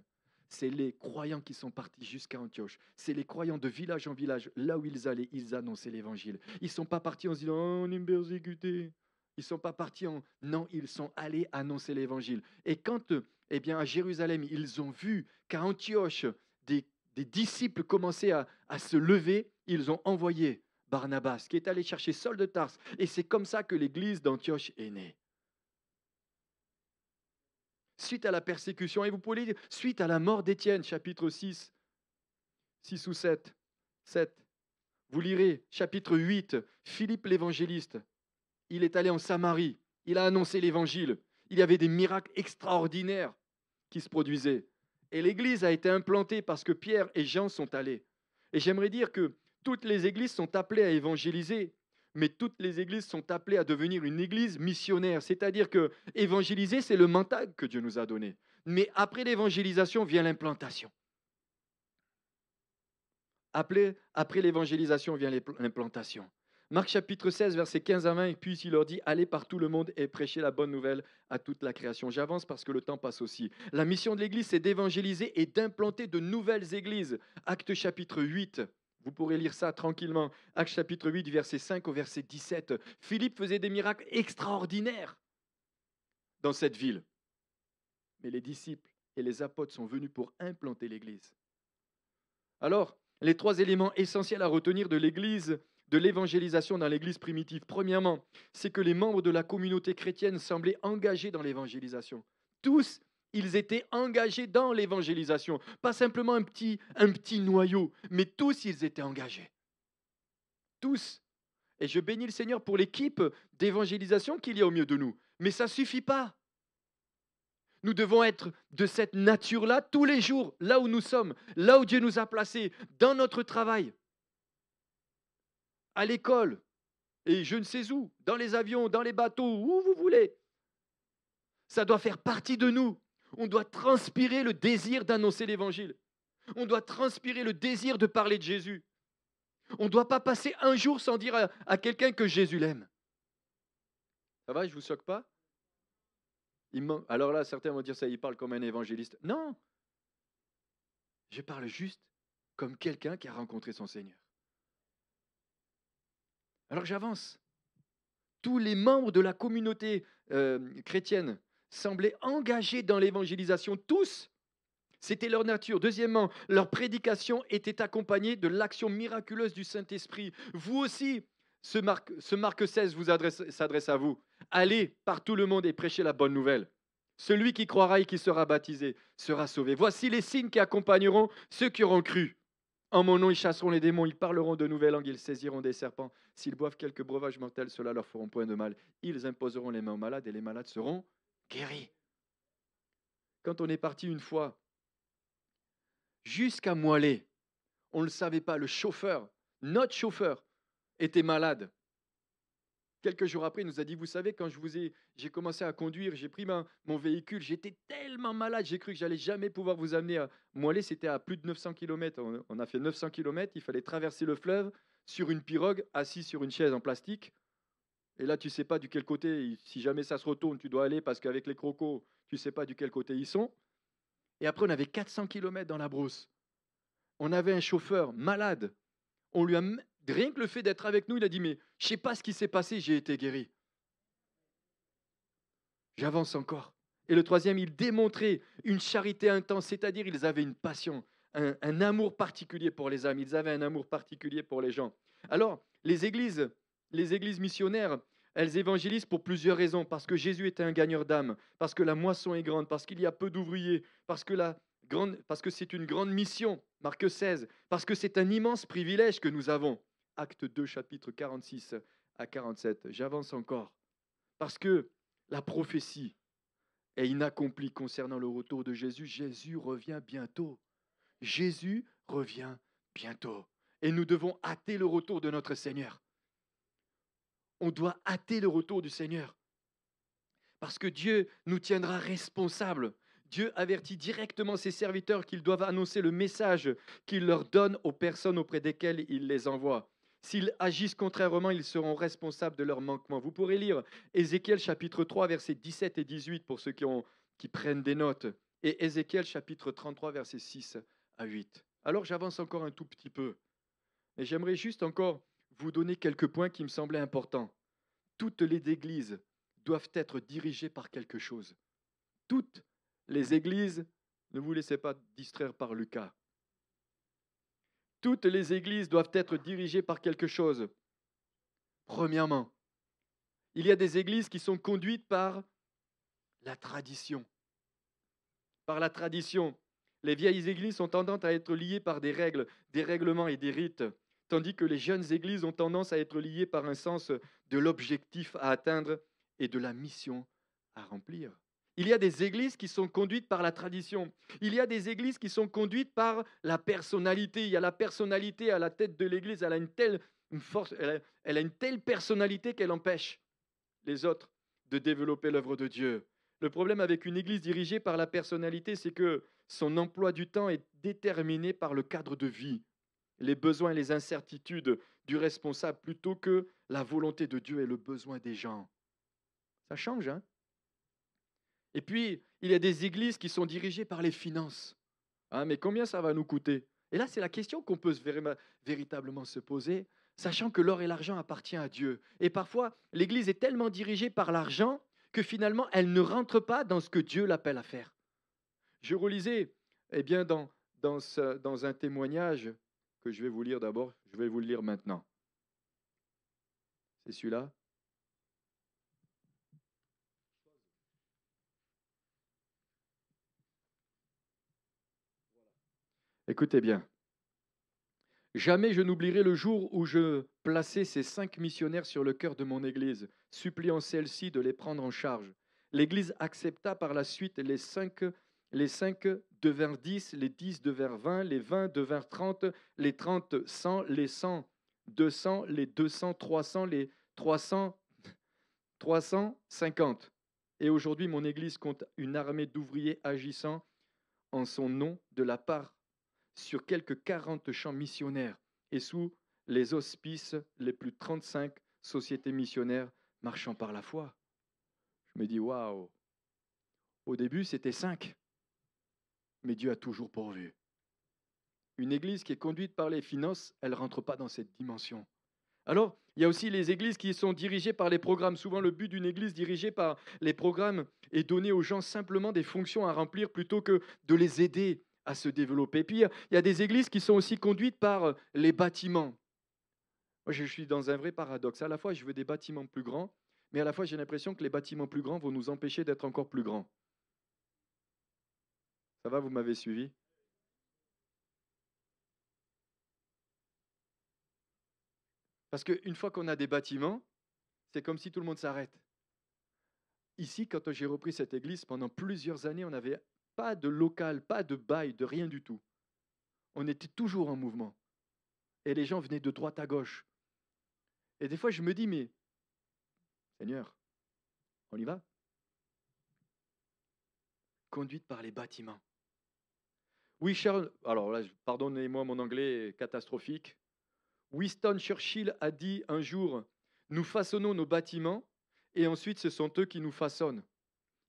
C'est les croyants qui sont partis jusqu'à Antioche. C'est les croyants de village en village, là où ils allaient, ils annonçaient l'évangile. Ils ne sont pas partis en se disant oh, on est persécutés. Ils ne sont pas partis en... Non, ils sont allés annoncer l'évangile. Et quand, à Jérusalem, ils ont vu qu'à Antioche, des disciples commençaient à se lever, ils ont envoyé Barnabas, qui est allé chercher Saul de Tarse. Et c'est comme ça que l'église d'Antioche est née. Suite à la persécution, et vous pouvez lire, suite à la mort d'Étienne, chapitre 6 ou 7. Vous lirez, chapitre 8, Philippe l'évangéliste, il est allé en Samarie, il a annoncé l'évangile, il y avait des miracles extraordinaires qui se produisaient. Et l'église a été implantée parce que Pierre et Jean sont allés. Et j'aimerais dire que toutes les églises sont appelées à évangéliser, mais toutes les églises sont appelées à devenir une église missionnaire. C'est-à-dire que évangéliser, c'est le mandat que Dieu nous a donné. Mais après l'évangélisation vient l'implantation. Après l'évangélisation vient l'implantation. Marc chapitre 16, versets 15 à 20, et puis il leur dit, allez par tout le monde et prêchez la bonne nouvelle à toute la création. J'avance parce que le temps passe aussi. La mission de l'église, c'est d'évangéliser et d'implanter de nouvelles églises. Actes chapitre 8, vous pourrez lire ça tranquillement. Actes chapitre 8, verset 5 au verset 17. Philippe faisait des miracles extraordinaires dans cette ville. Mais les disciples et les apôtres sont venus pour implanter l'église. Alors, les 3 éléments essentiels à retenir de l'église, de l'évangélisation dans l'église primitive. Premièrement, c'est que les membres de la communauté chrétienne semblaient engagés dans l'évangélisation. Tous, ils étaient engagés dans l'évangélisation. Pas simplement un petit noyau, mais tous, ils étaient engagés. Tous. Et je bénis le Seigneur pour l'équipe d'évangélisation qu'il y a au milieu de nous. Mais ça ne suffit pas. Nous devons être de cette nature-là tous les jours, là où nous sommes, là où Dieu nous a placés, dans notre travail, à l'école, et je ne sais où, dans les avions, dans les bateaux, où vous voulez. Ça doit faire partie de nous. On doit transpirer le désir d'annoncer l'Évangile. On doit transpirer le désir de parler de Jésus. On ne doit pas passer un jour sans dire à quelqu'un que Jésus l'aime. Ça va, je ne vous choque pas? Alors là, certains vont dire ça, il parle comme un évangéliste. Non, je parle juste comme quelqu'un qui a rencontré son Seigneur. Alors j'avance. Tous les membres de la communauté chrétienne semblaient engagés dans l'évangélisation, tous. C'était leur nature. Deuxièmement, leur prédication était accompagnée de l'action miraculeuse du Saint-Esprit. Vous aussi, ce Marc 16 s'adresse à vous. Allez par tout le monde et prêchez la bonne nouvelle. Celui qui croira et qui sera baptisé sera sauvé. Voici les signes qui accompagneront ceux qui auront cru. En mon nom, ils chasseront les démons, ils parleront de nouvelles langues, ils saisiront des serpents. S'ils boivent quelques breuvages mortels, cela leur feront point de mal. Ils imposeront les mains aux malades et les malades seront guéris. Quand on est parti une fois jusqu'à Moillet, on ne le savait pas, le chauffeur, notre chauffeur, était malade. Quelques jours après, il nous a dit, vous savez, quand j'ai commencé à conduire, j'ai pris mon véhicule, j'étais tellement malade, j'ai cru que j'allais jamais pouvoir vous amener à Moillet, c'était à plus de 900 km. On a fait 900 km, il fallait traverser le fleuve sur une pirogue, assis sur une chaise en plastique. Et là, tu ne sais pas du quel côté, si jamais ça se retourne, tu dois aller parce qu'avec les crocos, tu ne sais pas du quel côté ils sont. Et après, on avait 400 km dans la brousse. On avait un chauffeur malade. On lui a rien que le fait d'être avec nous, il a dit mais je sais pas ce qui s'est passé, j'ai été guéri. J'avance encore. Et le troisième, il démontrait une charité intense, c'est-à-dire ils avaient une passion, un amour particulier pour les âmes, ils avaient un amour particulier pour les gens. Alors, les églises missionnaires, elles évangélisent pour plusieurs raisons, parce que Jésus était un gagneur d'âmes, parce que la moisson est grande, parce qu'il y a peu d'ouvriers, parce que c'est une grande mission, Marc 16, parce que c'est un immense privilège que nous avons. Acte 2, chapitre 46 à 47. J'avance encore. Parce que la prophétie est inaccomplie concernant le retour de Jésus. Jésus revient bientôt. Jésus revient bientôt. Et nous devons hâter le retour de notre Seigneur. On doit hâter le retour du Seigneur. Parce que Dieu nous tiendra responsables. Dieu avertit directement ses serviteurs qu'ils doivent annoncer le message qu'il leur donne aux personnes auprès desquelles il les envoie. S'ils agissent contrairement, ils seront responsables de leurs manquements. Vous pourrez lire Ézéchiel chapitre 3, versets 17 et 18 pour ceux qui prennent des notes. Et Ézéchiel chapitre 33, versets 6 à 8. Alors j'avance encore un tout petit peu. Mais j'aimerais juste encore vous donner quelques points qui me semblaient importants. Toutes les églises doivent être dirigées par quelque chose. Toutes les églises, ne vous laissez pas distraire par Lucas. Toutes les églises doivent être dirigées par quelque chose. Premièrement, il y a des églises qui sont conduites par la tradition. Par la tradition. Les vieilles églises ont tendance à être liées par des règles, des règlements et des rites, tandis que les jeunes églises ont tendance à être liées par un sens de l'objectif à atteindre et de la mission à remplir. Il y a des églises qui sont conduites par la tradition. Il y a des églises qui sont conduites par la personnalité. Il y a la personnalité à la tête de l'église. Elle a une force, elle a une telle personnalité qu'elle empêche les autres de développer l'œuvre de Dieu. Le problème avec une église dirigée par la personnalité, c'est que son emploi du temps est déterminé par le cadre de vie, les besoins et les incertitudes du responsable plutôt que la volonté de Dieu et le besoin des gens. Ça change, hein? Et puis, il y a des églises qui sont dirigées par les finances. Ah, mais combien ça va nous coûter? Et là, c'est la question qu'on peut véritablement se poser, sachant que l'or et l'argent appartiennent à Dieu. Et parfois, l'Église est tellement dirigée par l'argent que finalement, elle ne rentre pas dans ce que Dieu l'appelle à faire. Je relisais dans un témoignage que je vais vous lire d'abord, je vais vous le lire maintenant. C'est celui-là. Écoutez bien. Jamais je n'oublierai le jour où je plaçai ces 5 missionnaires sur le cœur de mon Église, suppliant celle-ci de les prendre en charge. L'Église accepta par la suite les 5 devinrent 10, les 10 devinrent 20, les 20 devinrent 30, les 30 100, les 100 200, les 200 300, les 300 350. Et aujourd'hui, mon Église compte une armée d'ouvriers agissant en son nom de la part sur quelques 40 champs missionnaires et sous les auspices les plus de 35 sociétés missionnaires marchant par la foi. Je me dis, waouh, au début c'était 5, mais Dieu a toujours pourvu. Une église qui est conduite par les finances, elle ne rentre pas dans cette dimension. Alors, il y a aussi les églises qui sont dirigées par les programmes. Souvent, le but d'une église dirigée par les programmes est donner aux gens simplement des fonctions à remplir plutôt que de les aider à se développer. Puis, il y a des églises qui sont aussi conduites par les bâtiments. Moi, je suis dans un vrai paradoxe. À la fois, je veux des bâtiments plus grands, mais à la fois, j'ai l'impression que les bâtiments plus grands vont nous empêcher d'être encore plus grands. Ça va, vous m'avez suivi? Parce qu'une fois qu'on a des bâtiments, c'est comme si tout le monde s'arrête. Ici, quand j'ai repris cette église, pendant plusieurs années, on n'avait pas de local, pas de bail, de rien du tout. On était toujours en mouvement. Et les gens venaient de droite à gauche. Et des fois, je me dis, mais Seigneur, on y va? Conduite par les bâtiments. Oui, Charles, alors là, pardonnez-moi, mon anglais est catastrophique. Winston Churchill a dit un jour, nous façonnons nos bâtiments et ensuite ce sont eux qui nous façonnent.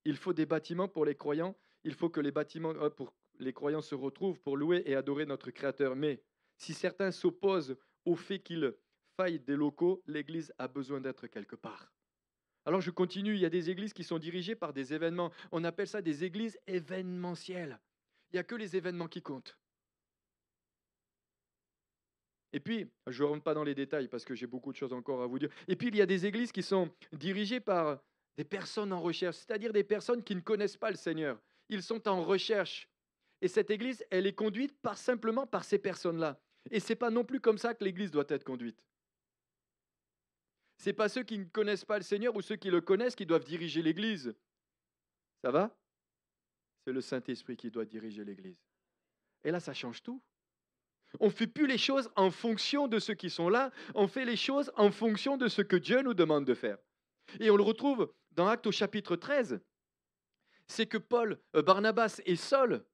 Il faut des bâtiments pour les croyants, il faut que les bâtiments pour les croyants se retrouvent pour louer et adorer notre Créateur. Mais si certains s'opposent au fait qu'il faille des locaux, l'Église a besoin d'être quelque part. Alors je continue, il y a des églises qui sont dirigées par des événements. On appelle ça des églises événementielles. Il n'y a que les événements qui comptent. Et puis, je ne rentre pas dans les détails parce que j'ai beaucoup de choses encore à vous dire. Et puis, il y a des églises qui sont dirigées par des personnes en recherche, c'est-à-dire des personnes qui ne connaissent pas le Seigneur. Ils sont en recherche. Et cette église, elle est conduite simplement par ces personnes-là. Et ce n'est pas non plus comme ça que l'église doit être conduite. Ce n'est pas ceux qui ne connaissent pas le Seigneur ou ceux qui le connaissent qui doivent diriger l'église. Ça va? C'est le Saint-Esprit qui doit diriger l'église. Et là, ça change tout. On ne fait plus les choses en fonction de ceux qui sont là, on fait les choses en fonction de ce que Dieu nous demande de faire. Et on le retrouve dans Actes au chapitre 13. C'est que Barnabas et Saul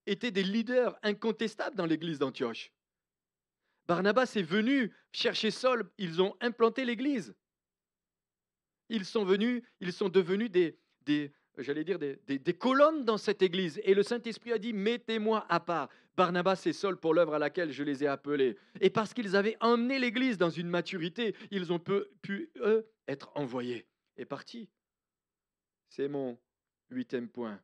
étaient des leaders incontestables dans l'église d'Antioche. Barnabas est venu chercher Saul, ils ont implanté l'église. Ils sont devenus des colonnes dans cette église. Et le Saint-Esprit a dit, mettez-moi à part Barnabas et Saul pour l'œuvre à laquelle je les ai appelés. Et parce qu'ils avaient emmené l'église dans une maturité, ils ont pu eux, être envoyés et partis. C'est mon 8e point.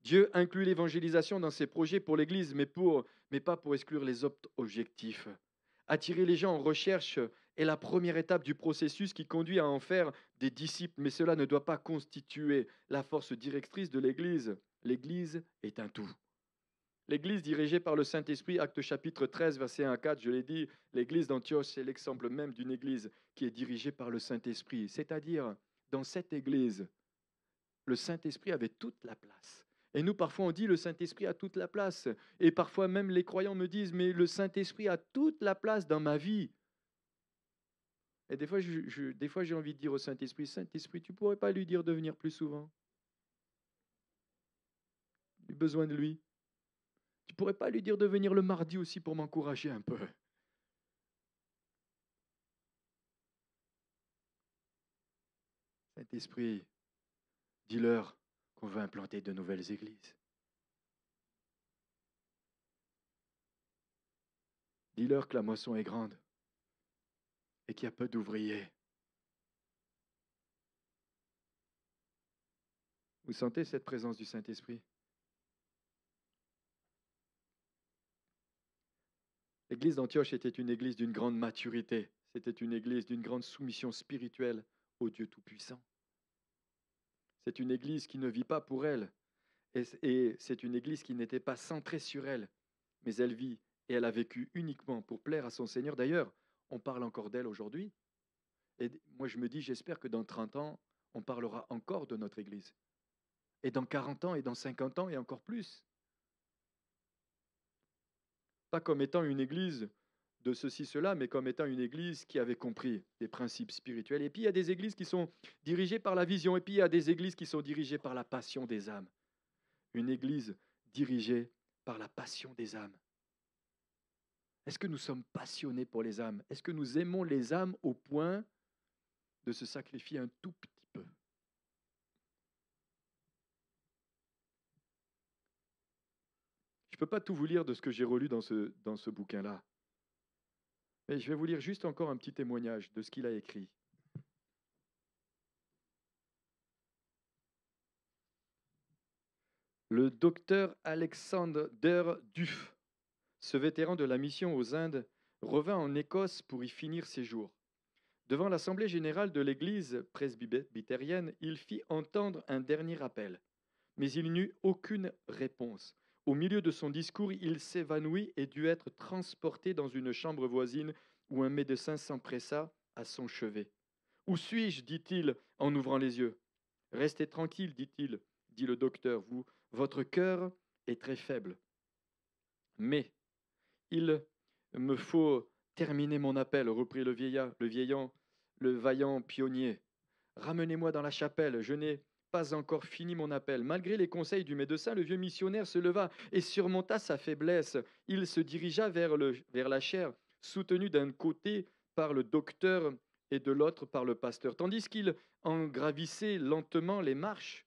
Dieu inclut l'évangélisation dans ses projets pour l'Église, mais pas pour exclure les autres objectifs. Attirer les gens en recherche est la première étape du processus qui conduit à en faire des disciples, mais cela ne doit pas constituer la force directrice de l'Église. L'Église est un tout. L'Église dirigée par le Saint-Esprit, Actes chapitre 13, verset 1 à 4, je l'ai dit, l'Église d'Antioche, c'est l'exemple même d'une Église qui est dirigée par le Saint-Esprit. C'est-à-dire, dans cette Église, le Saint-Esprit avait toute la place. Et nous, parfois, on dit le Saint-Esprit a toute la place. Et parfois, même les croyants me disent, mais le Saint-Esprit a toute la place dans ma vie. Et des fois, j'ai envie de dire au Saint-Esprit, Saint-Esprit, tu ne pourrais pas lui dire de venir plus souvent? J'ai besoin de lui. Tu ne pourrais pas lui dire de venir le mardi aussi pour m'encourager un peu? Saint-Esprit, dis-leur qu'on veut implanter de nouvelles églises. Dis-leur que la moisson est grande et qu'il y a peu d'ouvriers. Vous sentez cette présence du Saint-Esprit? L'église d'Antioche était une église d'une grande maturité. C'était une église d'une grande soumission spirituelle au Dieu Tout-Puissant. C'est une église qui ne vit pas pour elle. Et c'est une église qui n'était pas centrée sur elle, mais elle vit et elle a vécu uniquement pour plaire à son Seigneur. D'ailleurs, on parle encore d'elle aujourd'hui. Et moi, je me dis, j'espère que dans 30 ans, on parlera encore de notre église. Et dans 40 ans, et dans 50 ans, et encore plus. Pas comme étant une église de ceci, cela, mais comme étant une église qui avait compris des principes spirituels. Et puis, il y a des églises qui sont dirigées par la vision, et puis il y a des églises qui sont dirigées par la passion des âmes. Une église dirigée par la passion des âmes. Est-ce que nous sommes passionnés pour les âmes? Est-ce que nous aimons les âmes au point de se sacrifier un tout petit peu? Je Je ne peux pas tout vous lire de ce que j'ai relu dans ce bouquin-là. Mais je vais vous lire juste encore un petit témoignage de ce qu'il a écrit. Le docteur Alexander Duff, ce vétéran de la mission aux Indes, revint en Écosse pour y finir ses jours. Devant l'Assemblée générale de l'Église presbytérienne, il fit entendre un dernier appel. Mais il n'eut aucune réponse. Au milieu de son discours, il s'évanouit et dut être transporté dans une chambre voisine où un médecin s'empressa à son chevet. « Où suis-je » dit-il en ouvrant les yeux. « Restez tranquille, dit-il, dit le docteur, votre cœur est très faible. Mais il me faut terminer mon appel, reprit le vaillant pionnier. Ramenez-moi dans la chapelle, je n'ai pas encore fini mon appel. Malgré les conseils du médecin, le vieux missionnaire se leva et surmonta sa faiblesse. Il se dirigea vers la chaire, soutenu d'un côté par le docteur et de l'autre par le pasteur. Tandis qu'il en gravissait lentement les marches,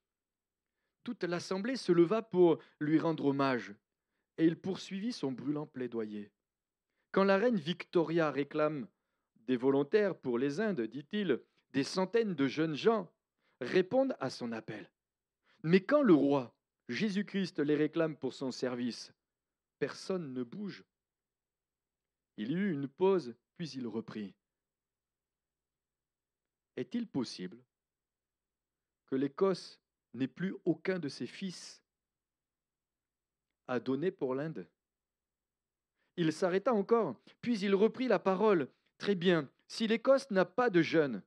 toute l'assemblée se leva pour lui rendre hommage, et il poursuivit son brûlant plaidoyer. Quand la reine Victoria réclame des volontaires pour les Indes, dit-il, des centaines de jeunes gens répondent à son appel. Mais quand le roi Jésus-Christ les réclame pour son service, personne ne bouge. Il y eut une pause, puis il reprit. Est-il possible que l'Écosse n'ait plus aucun de ses fils à donner pour l'Inde? Il s'arrêta encore, puis il reprit la parole. Très bien, si l'Écosse n'a pas de jeunes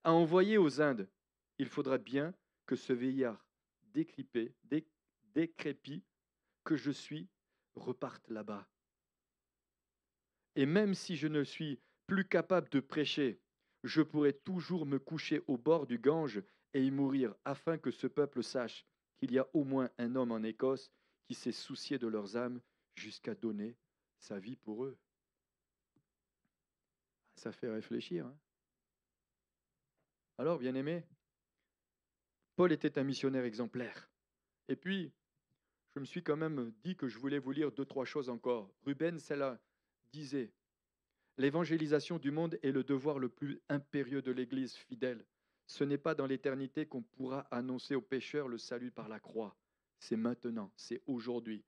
à envoyer aux Indes, il faudra bien que ce vieillard décrépit que je suis reparte là-bas. Et même si je ne suis plus capable de prêcher, je pourrai toujours me coucher au bord du Gange et y mourir afin que ce peuple sache qu'il y a au moins un homme en Écosse qui s'est soucié de leurs âmes jusqu'à donner sa vie pour eux. Ça fait réfléchir. Hein. Alors, bien-aimé, Paul était un missionnaire exemplaire. Et puis, je me suis quand même dit que je voulais vous lire 2-3 choses encore. Ruben Sella disait, l'évangélisation du monde est le devoir le plus impérieux de l'Église fidèle. Ce n'est pas dans l'éternité qu'on pourra annoncer aux pécheurs le salut par la croix. C'est maintenant, c'est aujourd'hui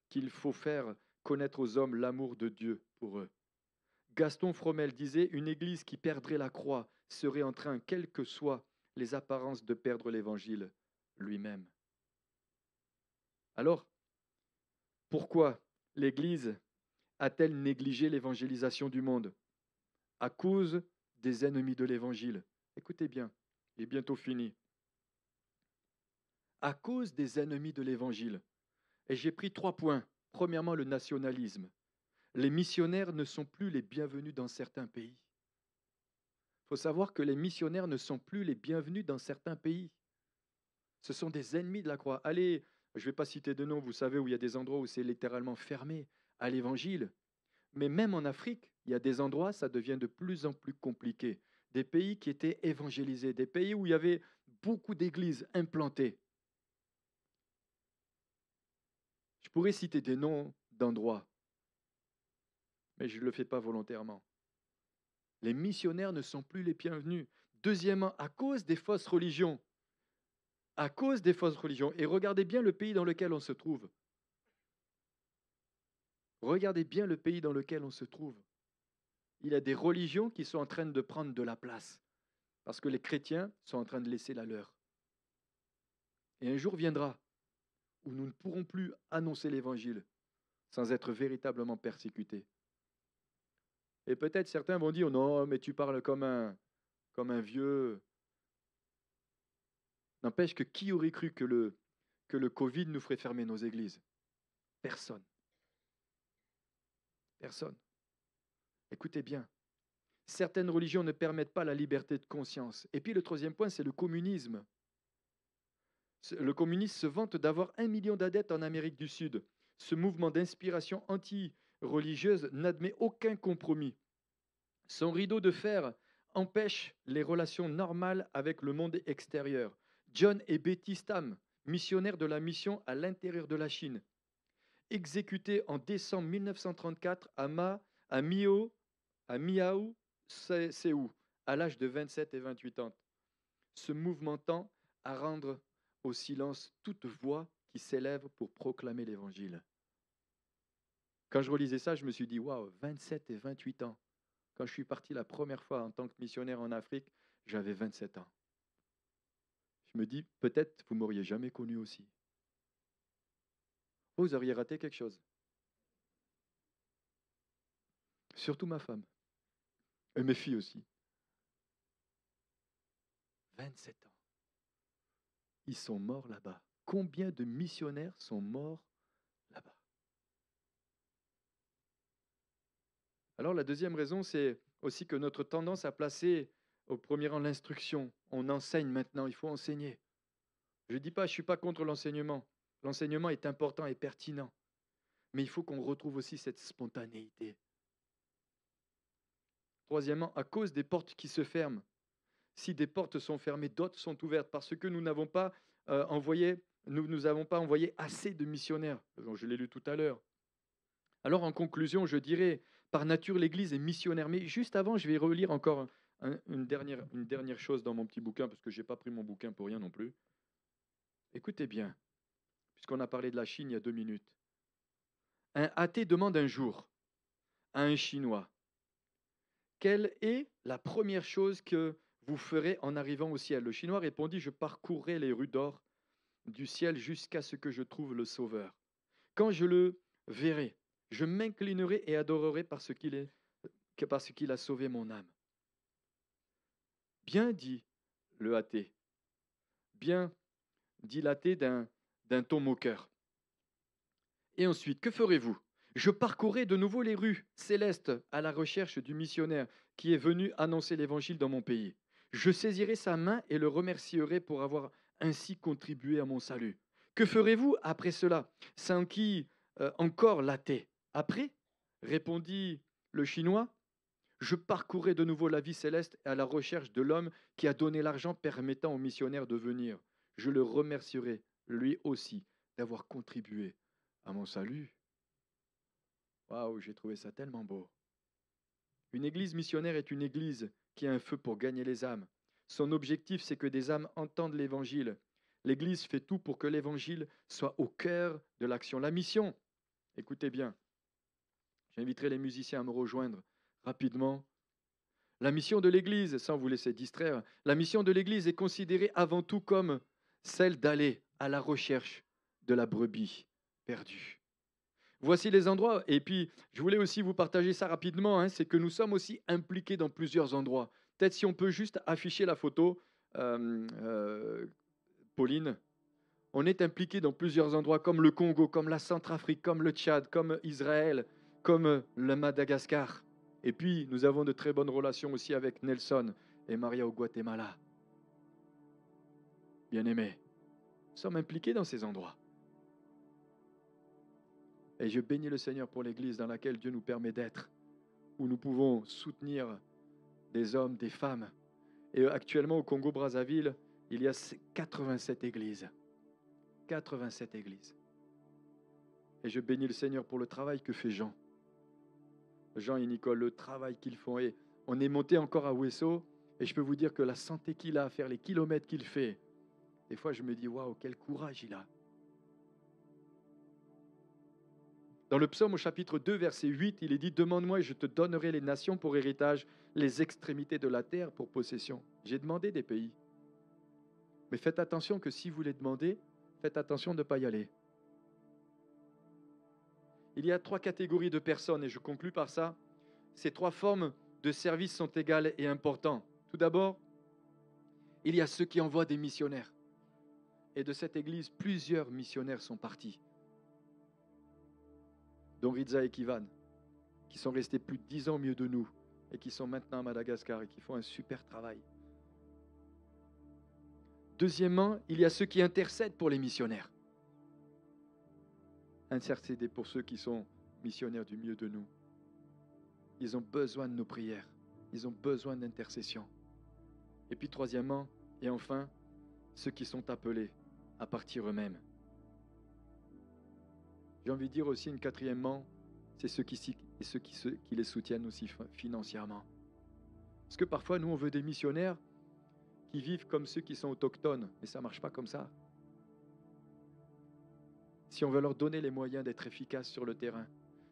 qu'il faut faire connaître aux hommes l'amour de Dieu pour eux. Gaston Fromel disait, une Église qui perdrait la croix serait en train, quelles que soient les apparences, de perdre l'Évangile lui-même. Alors, pourquoi l'Église a-t-elle négligé l'évangélisation du monde? À cause des ennemis de l'Évangile. Écoutez bien, j'ai bientôt fini. À cause des ennemis de l'Évangile. Et j'ai pris 3 points. Premièrement, le nationalisme. Les missionnaires ne sont plus les bienvenus dans certains pays. Il faut savoir que les missionnaires ne sont plus les bienvenus dans certains pays. Ce sont des ennemis de la croix. Allez, je ne vais pas citer de nom, vous savez où il y a des endroits où c'est littéralement fermé à l'Évangile. Mais même en Afrique, il y a des endroits, ça devient de plus en plus compliqué. Des pays qui étaient évangélisés, des pays où il y avait beaucoup d'églises implantées. Je pourrais citer des noms d'endroits, mais je ne le fais pas volontairement. Les missionnaires ne sont plus les bienvenus. Deuxièmement, à cause des fausses religions. À cause des fausses religions. Et regardez bien le pays dans lequel on se trouve. Regardez bien le pays dans lequel on se trouve. Il y a des religions qui sont en train de prendre de la place parce que les chrétiens sont en train de laisser la leur. Et un jour viendra où nous ne pourrons plus annoncer l'Évangile sans être véritablement persécutés. Et peut-être certains vont dire, non, mais tu parles comme un vieux. N'empêche que qui aurait cru que le Covid nous ferait fermer nos églises? Personne. Personne. Écoutez bien. Certaines religions ne permettent pas la liberté de conscience. Et puis le troisième point, c'est le communisme. Le communisme se vante d'avoir 1 million d'adeptes en Amérique du Sud. Ce mouvement d'inspiration anti-religieuse n'admet aucun compromis. Son rideau de fer empêche les relations normales avec le monde extérieur. John et Betty Stam, missionnaires de la mission à l'intérieur de la Chine, exécuté en décembre 1934 à Miaou, Séou, à l'âge de 27 et 28 ans. Ce mouvement tend à rendre au silence toute voix qui s'élève pour proclamer l'Évangile. Quand je relisais ça, je me suis dit, waouh, 27 et 28 ans. Quand je suis parti la première fois en tant que missionnaire en Afrique, j'avais 27 ans. Je me dis, peut-être vous m'auriez jamais connu aussi. Vous auriez raté quelque chose. Surtout ma femme. Et mes filles aussi. 27 ans. Ils sont morts là-bas. Combien de missionnaires sont morts là-bas? Alors la deuxième raison, c'est aussi que notre tendance à placer au premier rang l'instruction. On enseigne maintenant, il faut enseigner. Je ne dis pas, je ne suis pas contre l'enseignement. L'enseignement est important et pertinent. Mais il faut qu'on retrouve aussi cette spontanéité. Troisièmement, à cause des portes qui se ferment. Si des portes sont fermées, d'autres sont ouvertes parce que nous n'avons pas envoyé assez de missionnaires. Je l'ai lu tout à l'heure. Alors en conclusion, je dirais, par nature, l'Église est missionnaire. Mais juste avant, je vais relire encore une dernière chose dans mon petit bouquin, parce que je n'ai pas pris mon bouquin pour rien non plus. Écoutez bien, puisqu'on a parlé de la Chine il y a 2 minutes. Un athée demande un jour à un Chinois, quelle est la première chose que vous ferez en arrivant au ciel? Le Chinois répondit, je parcourrai les rues d'or du ciel jusqu'à ce que je trouve le Sauveur. Quand je le verrai, je m'inclinerai et adorerai parce qu'il a sauvé mon âme. Bien dit le athée. Bien dit l'athée d'un ton moqueur. Et ensuite, que ferez-vous? Je parcourrai de nouveau les rues célestes à la recherche du missionnaire qui est venu annoncer l'évangile dans mon pays. Je saisirai sa main et le remercierai pour avoir ainsi contribué à mon salut. Que ferez-vous après cela? S'enquit encore l'athée. Après, répondit le Chinois, je parcourrai de nouveau la vie céleste à la recherche de l'homme qui a donné l'argent permettant au missionnaire de venir. Je le remercierai, lui aussi, d'avoir contribué à mon salut. Waouh, j'ai trouvé ça tellement beau. Une église missionnaire est une église qui a un feu pour gagner les âmes. Son objectif, c'est que des âmes entendent l'évangile. L'église fait tout pour que l'évangile soit au cœur de l'action. La mission, écoutez bien, j'inviterai les musiciens à me rejoindre rapidement. La mission de l'église, sans vous laisser distraire, la mission de l'église est considérée avant tout comme celle d'aller à la recherche de la brebis perdue. Voici les endroits, et puis je voulais aussi vous partager ça rapidement, c'est que nous sommes aussi impliqués dans plusieurs endroits. Peut-être si on peut juste afficher la photo, Pauline, on est impliqués dans plusieurs endroits comme le Congo, comme la Centrafrique, comme le Tchad, comme Israël, comme le Madagascar. Et puis nous avons de très bonnes relations aussi avec Nelson et Maria au Guatemala. Bien-aimés, nous sommes impliqués dans ces endroits. Et je bénis le Seigneur pour l'Église dans laquelle Dieu nous permet d'être, où nous pouvons soutenir des hommes, des femmes. Et actuellement au Congo-Brazzaville, il y a 87 églises. 87 églises. Et je bénis le Seigneur pour le travail que fait Jean. Jean et Nicole, le travail qu'ils font. Et on est monté encore à Ouesso, et je peux vous dire que la santé qu'il a à faire, les kilomètres qu'il fait, des fois je me dis, waouh, quel courage il a. Dans le psaume au chapitre 2, verset 8, il est dit « Demande-moi et je te donnerai les nations pour héritage, les extrémités de la terre pour possession. » J'ai demandé des pays. Mais faites attention que si vous les demandez, faites attention de ne pas y aller. Il y a 3 catégories de personnes, et je conclus par ça. Ces 3 formes de service sont égales et importantes. Tout d'abord, il y a ceux qui envoient des missionnaires. Et de cette église, plusieurs missionnaires sont partis, dont Ritza et Kivan, qui sont restés plus de 10 ans au milieu de nous et qui sont maintenant à Madagascar et qui font un super travail. Deuxièmement, il y a ceux qui intercèdent pour les missionnaires. Intercéder pour ceux qui sont missionnaires du milieu de nous. Ils ont besoin de nos prières. Ils ont besoin d'intercession. Et puis troisièmement, et enfin, ceux qui sont appelés à partir eux-mêmes. J'ai envie de dire aussi une quatrièmement, c'est ceux qui les soutiennent aussi financièrement. Parce que parfois, nous, on veut des missionnaires qui vivent comme ceux qui sont autochtones, mais ça ne marche pas comme ça. Si on veut leur donner les moyens d'être efficaces sur le terrain,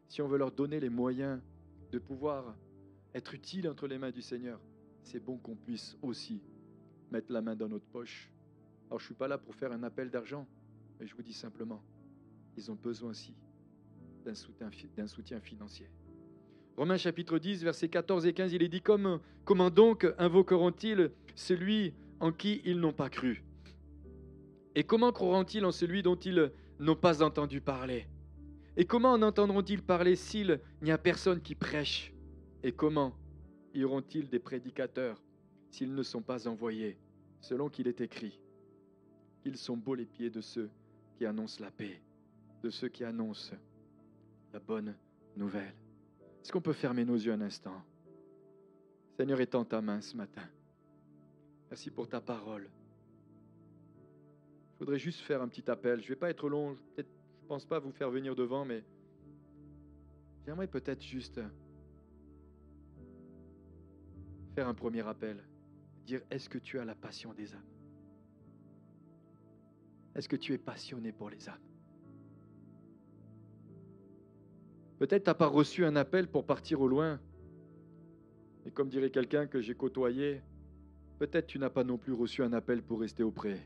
si on veut leur donner les moyens de pouvoir être utiles entre les mains du Seigneur, c'est bon qu'on puisse aussi mettre la main dans notre poche. Alors, je ne suis pas là pour faire un appel d'argent, mais je vous dis simplement, ils ont besoin aussi d'un soutien financier. Romains chapitre 10, versets 14 et 15, il est dit comment donc invoqueront-ils celui en qui ils n'ont pas cru? Et comment croiront-ils en celui dont ils n'ont pas entendu parler? Et comment en entendront-ils parler s'il n'y a personne qui prêche? Et comment y auront-ils des prédicateurs s'ils ne sont pas envoyés? Selon qu'il est écrit, ils sont beaux les pieds de ceux qui annoncent la paix, de ceux qui annoncent la bonne nouvelle. Est-ce qu'on peut fermer nos yeux un instant? Seigneur, étends ta main ce matin. Merci pour ta parole. Je voudrais juste faire un petit appel. Je ne vais pas être long. Je ne pense pas vous faire venir devant, mais j'aimerais peut-être juste faire un premier appel. Dire, est-ce que tu as la passion des âmes? Est-ce que tu es passionné pour les âmes? Peut-être tu n'as pas reçu un appel pour partir au loin. Et comme dirait quelqu'un que j'ai côtoyé, peut-être tu n'as pas non plus reçu un appel pour rester auprès.